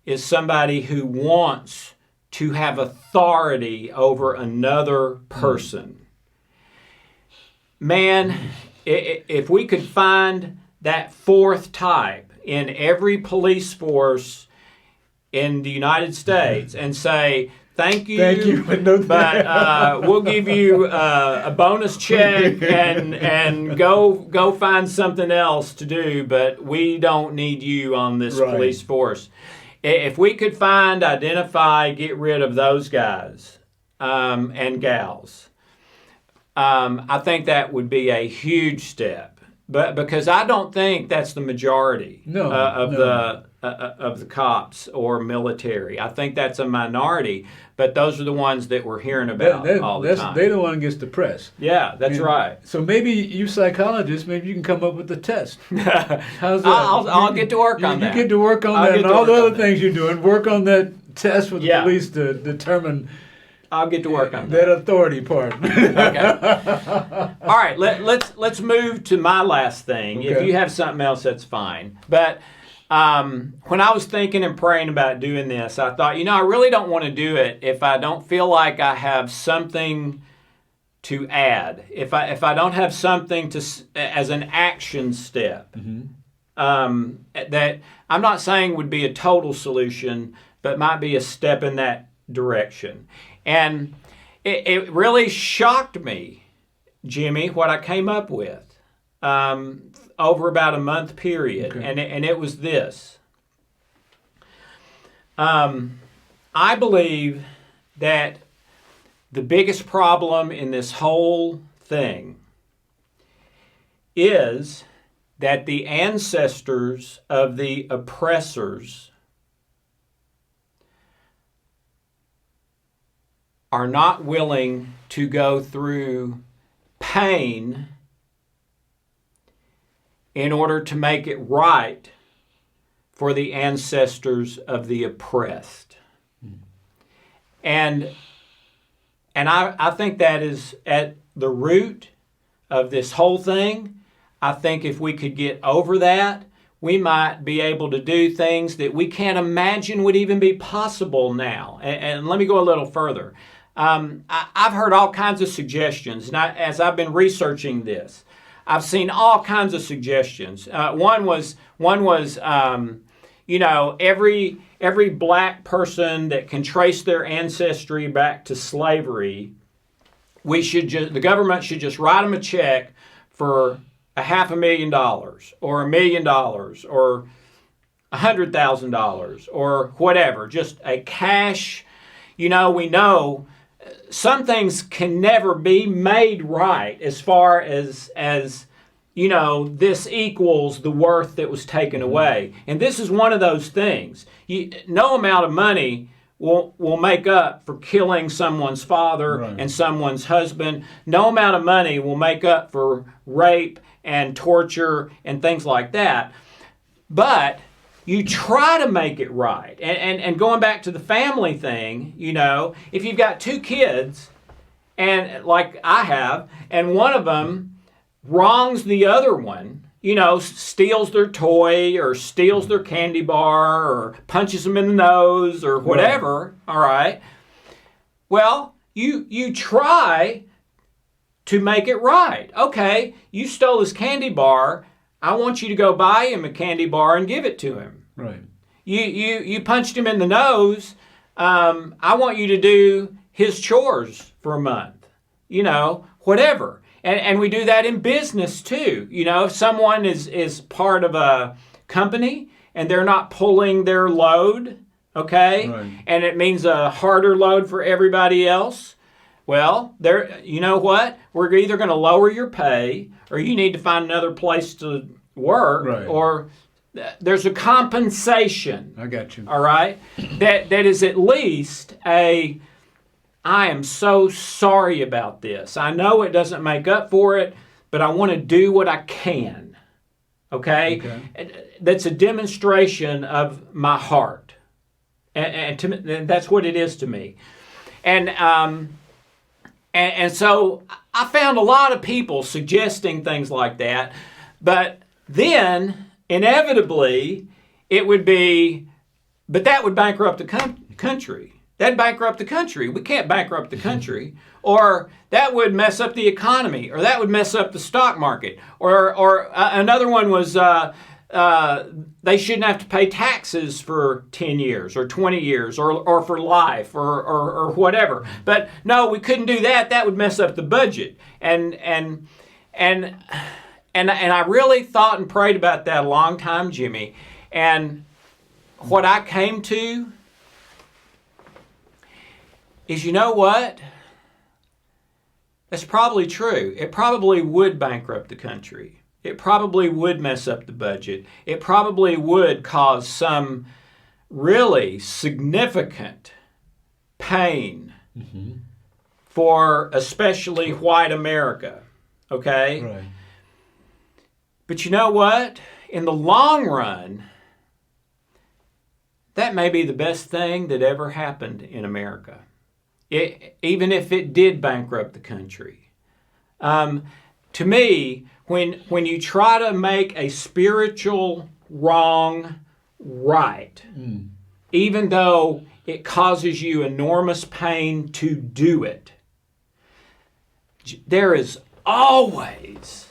is somebody who wants to have authority over another person. Man, if we could find that 4th type in every police force in the United States and say, thank you, but we'll give you a bonus check and go find something else to do, but we don't need you on this police force. If we could find, identify, get rid of those guys and gals, I think that would be a huge step. But because I don't think that's the majority of the cops or military. I think that's a minority, but those are the ones that we're hearing about all the time. They're the one who gets the press. Yeah, that's right. So maybe you psychologists, maybe you can come up with a test. How's that? I'll get to work on that. You get to work on that and all the other things you're doing. Work on that test with the police to determine. I'll get to work on that authority part. Okay. All right. Let's move to my last thing. Okay. If you have something else, that's fine. But when I was thinking and praying about doing this, I thought, I really don't want to do it if I don't feel like I have something to add. If I don't have something as an action step, that I'm not saying would be a total solution, but might be a step in that direction. And it really shocked me, Jimmy, what I came up with over about a month period. Okay. And it was this. I believe that the biggest problem in this whole thing is that the ancestors of the oppressors are not willing to go through pain in order to make it right for the ancestors of the oppressed. And I think that is at the root of this whole thing. I think if we could get over that, we might be able to do things that we can't imagine would even be possible now. And let me go a little further. I've heard all kinds of suggestions, and as I've been researching this, I've seen all kinds of suggestions. One was every black person that can trace their ancestry back to slavery, the government should just write them a check for $500,000 or $1 million or $100,000 or whatever, just a cash. We know some things can never be made right as far as this equals the worth that was taken away. And this is one of those things. No amount of money will make up for killing someone's father and someone's husband. No amount of money will make up for rape and torture and things like that. But you try to make it right. And going back to the family thing, if you've got two kids, and like I have, and one of them wrongs the other one, steals their toy or steals their candy bar or punches them in the nose or whatever, all right? Well, you try to make it right. Okay, you stole his candy bar. I want you to go buy him a candy bar and give it to him. Right. You punched him in the nose. I want you to do his chores for a month. Whatever. And we do that in business too. If someone is part of a company and they're not pulling their load, okay, and it means a harder load for everybody else, well, you know what? We're either going to lower your pay or you need to find another place to work or there's a compensation. I got you. All right? That is at least I am so sorry about this. I know it doesn't make up for it, but I want to do what I can. Okay? That's a demonstration of my heart. And that's what it is to me. And so I found a lot of people suggesting things like that, but then inevitably it would be, but that would bankrupt the country. That'd bankrupt the country. We can't bankrupt the country. Or that would mess up the economy. Or that would mess up the stock market. Or another one was they shouldn't have to pay taxes for 10 years or 20 years or for life or whatever. But no, we couldn't do that. That would mess up the budget. And I really thought and prayed about that a long time, Jimmy. And what I came to is, you know what? That's probably true. It probably would bankrupt the country. It probably would mess up the budget. It probably would cause some really significant pain for especially white America. Okay? Right. But you know what? In the long run, that may be the best thing that ever happened in America. Even if it did bankrupt the country. To me, when you try to make a spiritual wrong right, even though it causes you enormous pain to do it, there is always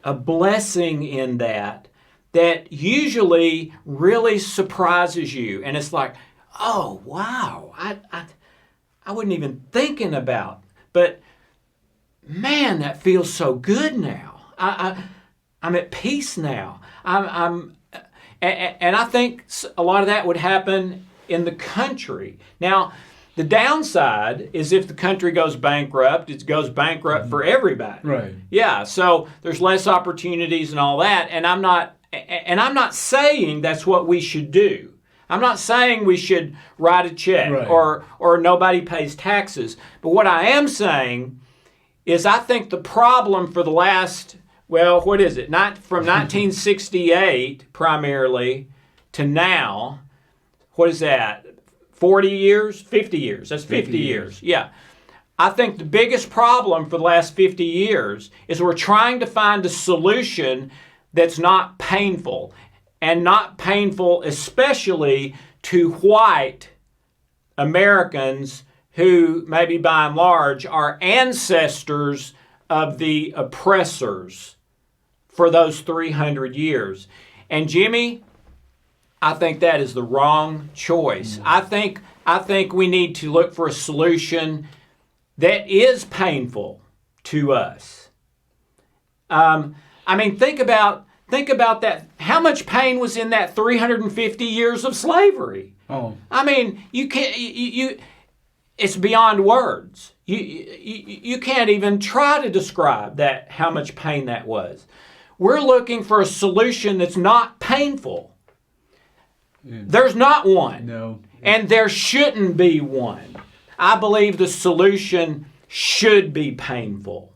a blessing in that usually really surprises you. And it's like, oh, wow, I wasn't even thinking about, but man, that feels so good now. I'm at peace now. And I think a lot of that would happen in the country. Now, the downside is if the country goes bankrupt, it goes bankrupt for everybody. Right. Yeah. So there's less opportunities and all that. And I'm not saying that's what we should do. I'm not saying we should write a check or nobody pays taxes. But what I am saying is I think the problem for the last, what is it? Not from 1968 primarily to now, what is that? 40 years, 50 years. That's 50 years. Yeah. I think the biggest problem for the last 50 years is we're trying to find a solution that's not painful, and not painful especially to white Americans who maybe by and large are ancestors of the oppressors for those 300 years. And Jimmy, I think that is the wrong choice. I think we need to look for a solution that is painful to us. Think about that. How much pain was in that 350 years of slavery? Oh. You can't. It's beyond words. You can't even try to describe that, how much pain that was. We're looking for a solution that's not painful. Yeah. There's not one. No. And there shouldn't be one. I believe the solution should be painful.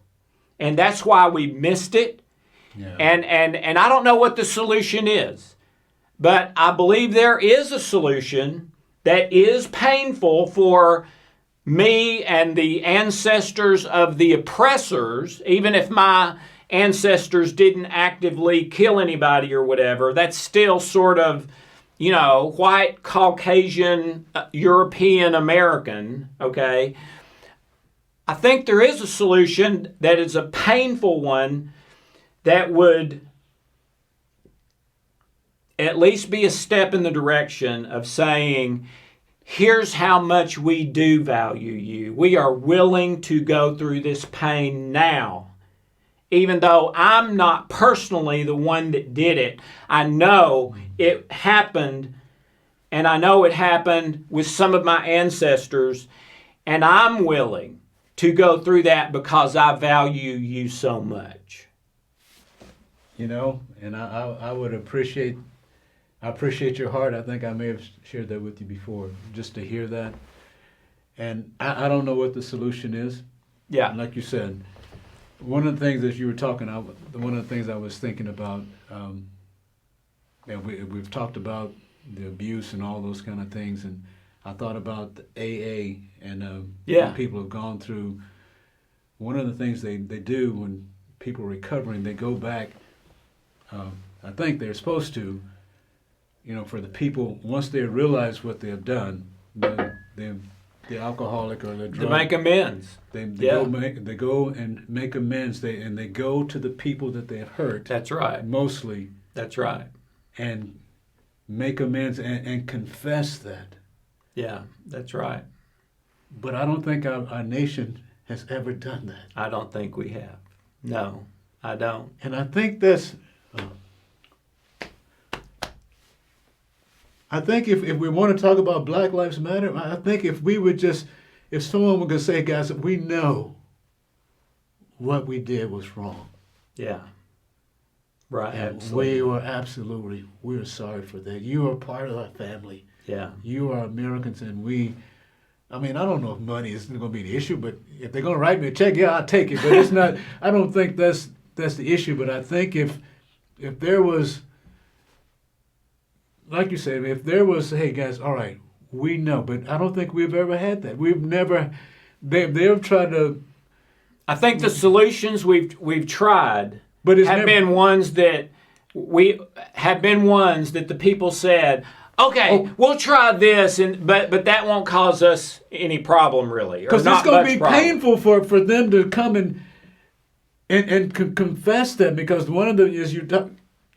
And that's why we missed it. Yeah. And I don't know what the solution is. But I believe there is a solution that is painful for me and the ancestors of the oppressors, even if my ancestors didn't actively kill anybody or whatever. That's still sort of, white, Caucasian, European American, okay? I think there is a solution that is a painful one that would at least be a step in the direction of saying, here's how much we do value you. We are willing to go through this pain now. Even though I'm not personally the one that did it, I know it happened, and I know it happened with some of my ancestors, and I'm willing to go through that because I value you so much. And I would appreciate your heart. I think I may have shared that with you before, just to hear that. And I don't know what the solution is. Yeah. Like you said, one of the things that you were talking about, one of the things I was thinking about, and we've talked about the abuse and all those kind of things, and I thought about the AA and when people have gone through. One of the things they do when people are recovering, they go back. I think they're supposed to. For the people, once they realize what they have done, the alcoholic or the drug, to make amends. They go and make amends. They go to the people that they have hurt. That's right. Mostly. That's right. And make amends and confess that. Yeah, that's right. But I don't think our nation has ever done that. I don't think we have. No, I don't. And I think that's. I think if we want to talk about Black Lives Matter, I think if someone would say, guys, we know what we did was wrong. Yeah. Right. And absolutely. we're sorry for that. You are part of our family. Yeah. You are Americans, and I don't know if money is going to be the issue, but if they're going to write me a check, yeah, I'll take it. But it's not, I don't think that's the issue. But I think if there was, like you said, if there was, hey guys, all right, we know, but I don't think we've ever had that. We've never. They've tried to. I think the solutions we've tried, but been ones that the people said, okay, we'll try this, but that won't cause us any problem really, because it's going to be painful for them to come and confess that, because one of the is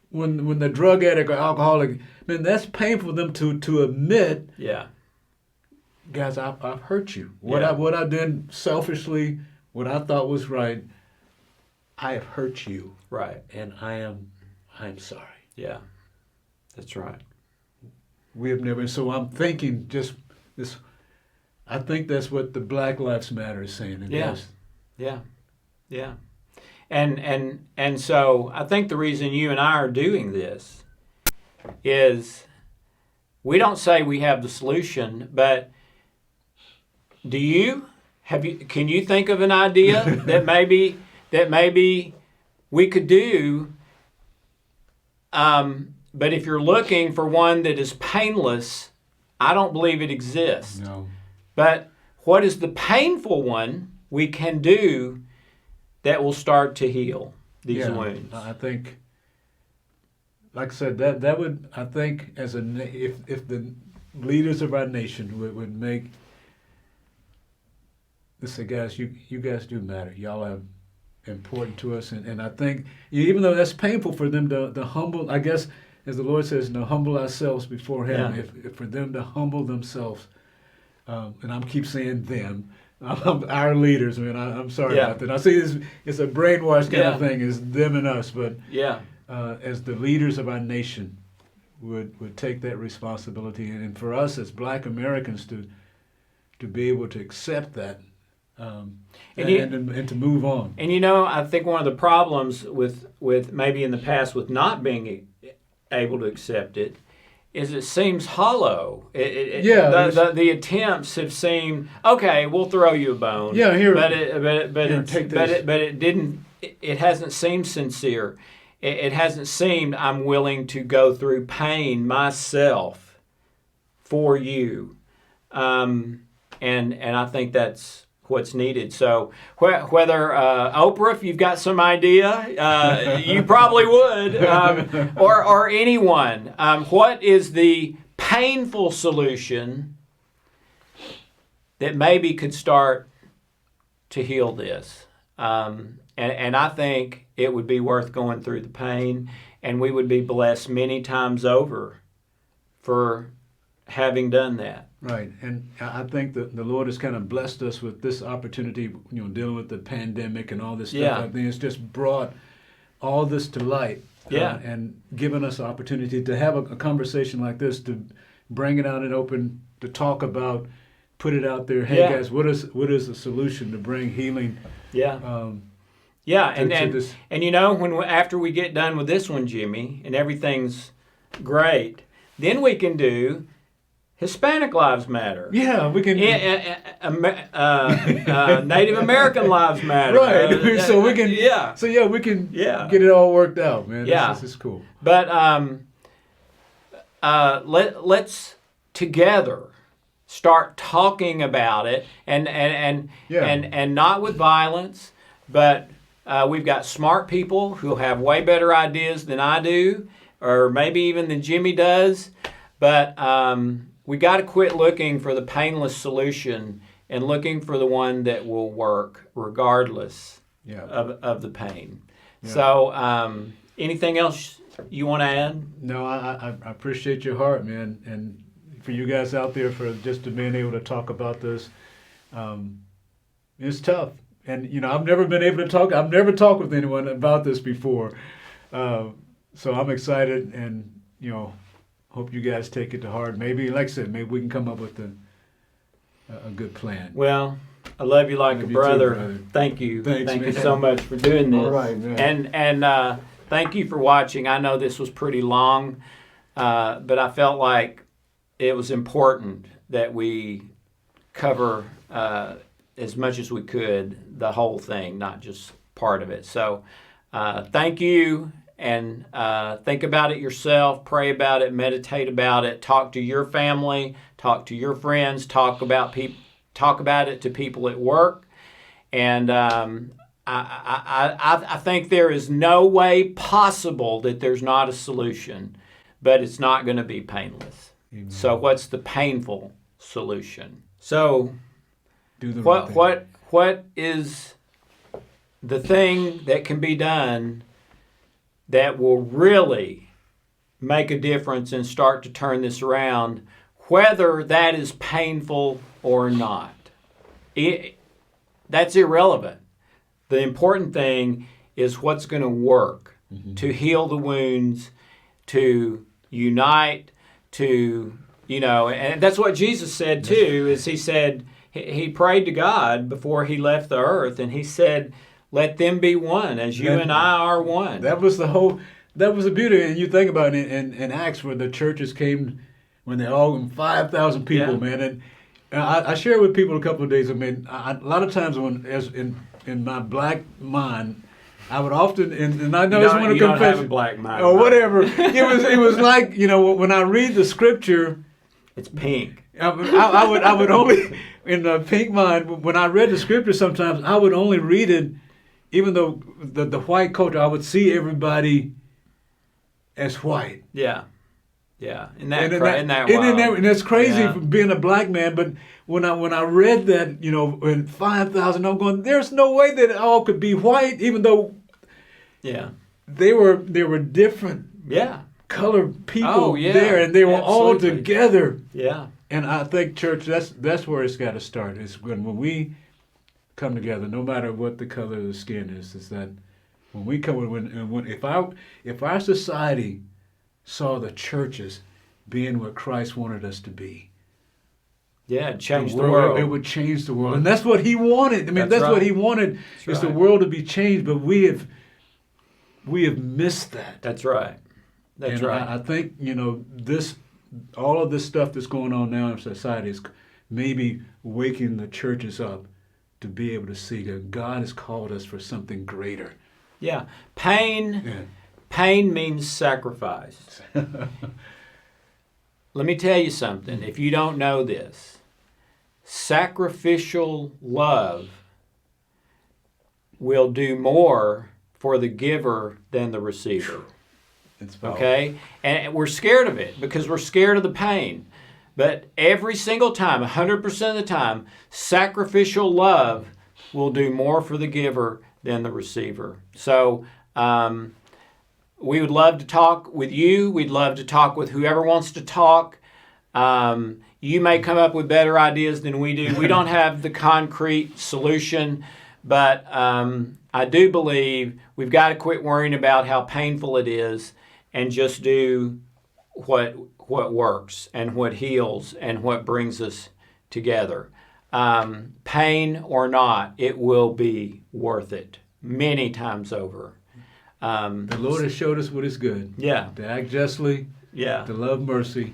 when the drug addict or alcoholic, man, that's painful for them to admit. Yeah. Guys, I've hurt you. What I did selfishly, what I thought was right, I have hurt you. Right. And I'm sorry. Yeah. That's right. We have never. So I'm thinking just this. I think that's what the Black Lives Matter is saying. Yeah. Yeah. And so I think the reason you and I are doing this is we don't say we have the solution, but can you think of an idea that maybe we could do? But if you're looking for one that is painless, I don't believe it exists. No. But what is the painful one we can do that will start to heal these wounds? I think, like I said, that would, I think, as if the leaders of our nation would make, let's say, guys, you guys do matter. Y'all are important to us, and I think, even though that's painful for them to humble, I guess, as the Lord says, humble ourselves before Him. If for them to humble themselves, and I'm keep saying them, our leaders. I mean, I'm sorry about that. I see it's a brainwash kind of thing. It's them and us, but as the leaders of our nation would take that responsibility, and for us as Black Americans to be able to accept that. And to move on. And I think one of the problems with maybe in the past with not being able to accept it is it seems hollow. The attempts have seemed, okay, we'll throw you a bone. Yeah, here. But it didn't. It hasn't seemed sincere. It hasn't seemed I'm willing to go through pain myself for you, and I think that's what's needed. So whether Oprah, if you've got some idea, you probably would, or anyone, what is the painful solution that maybe could start to heal this? And I think it would be worth going through the pain, and we would be blessed many times over for having done that. Right, and I think that the Lord has kind of blessed us with this opportunity, dealing with the pandemic and all this stuff. I think it's just brought all this to light, and given us the opportunity to have a conversation like this, to bring it out and open, to talk about, put it out there. Hey guys, what is the solution to bring healing? And after we get done with this one, Jimmy, and everything's great, then we can do Hispanic Lives Matter. Yeah, we can. Native American Lives Matter. Right. So we can. Yeah. So we can. Get it all worked out, man. This is cool. But let's together start talking about it, and not with violence, but we've got smart people who have way better ideas than I do, or maybe even than Jimmy does, but. We got to quit looking for the painless solution and looking for the one that will work regardless of the pain. Yeah. So anything else you want to add? No, I appreciate your heart, man. And for you guys out there, for just being able to talk about this, it's tough. And, I've never been able to talk. I've never talked with anyone about this before. So I'm excited and, hope you guys take it to heart. Maybe, like I said, maybe we can come up with a good plan. Well, I love you like a brother. Too, brother. Thank you. Thanks, Thank man. you so much for doing this. All right, man. And thank you for watching. I know this was pretty long, but I felt like it was important that we cover as much as we could the whole thing, not just part of it. So thank you. And think about it yourself, pray about it, meditate about it, talk to your family, talk to your friends, talk about it to people at work. And I think there is no way possible that there's not a solution, but it's not going to be painless. Amen. So what's the painful solution? So what is the thing that can be done that will really make a difference and start to turn this around, whether that is painful or not? That's irrelevant. The important thing is what's going to work to heal the wounds, to unite, to, and that's what Jesus said too, is he said, he prayed to God before he left the earth, and he said, let them be one as you and I are one. That was the beauty. And you think about it in Acts, where the churches came, when they all 5,000 people, man. And I share with people a couple of days. I mean, a lot of times in my black mind, I would often, and I know it's one of confession, have a black mind or whatever. It was like, when I read the scripture, It's pink. I would only, in the pink mind, when I read the scripture sometimes, I would only read it, even though the white culture, I would see everybody as white. Yeah. Yeah. Isn't that wild? And that's crazy Yeah. for being a black man, but when I read that, in 5,000, I'm going, there's no way that it all could be white, even though they were different colored people there, and they were all together. Yeah. And I think, church, that's where it's got to start. Is when we come together, no matter what the color of the skin is that when we come, if our society saw the churches being what Christ wanted us to be, it changed the world. It would change the world, and that's what He wanted. I mean, that's what He wanted, is the world to be changed. But we have missed that. That's right. That's right. I think all of this stuff that's going on now in society is maybe waking the churches up to be able to see that God has called us for something greater. Yeah. Pain means sacrifice. Let me tell you something. If you don't know this, sacrificial love will do more for the giver than the receiver. Okay? And we're scared of it because we're scared of the pain. But every single time, 100% of the time, sacrificial love will do more for the giver than the receiver. So we would love to talk with you. We'd love to talk with whoever wants to talk. You may come up with better ideas than we do. We don't have the concrete solution, but I do believe we've got to quit worrying about how painful it is and just do what works and what heals and what brings us together. Pain or not, it will be worth it many times over. The Lord has showed us what is good. Yeah. To act justly, Yeah. to love mercy,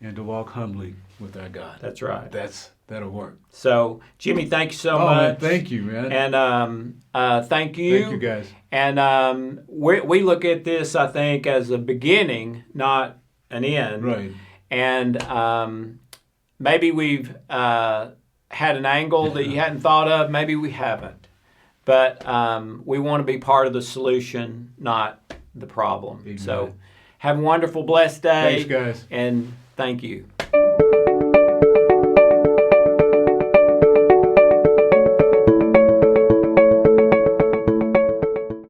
and to walk humbly with our God. That's right. That'll work. So, Jimmy, thank you so much. Man, thank you, man. And thank you. Thank you, guys. And we look at this, I think, as a beginning, not an end. Right. And maybe we've had an angle that you hadn't thought of. Maybe we haven't. But we want to be part of the solution, not the problem. Amen. So have a wonderful, blessed day. Thanks, guys. And thank you.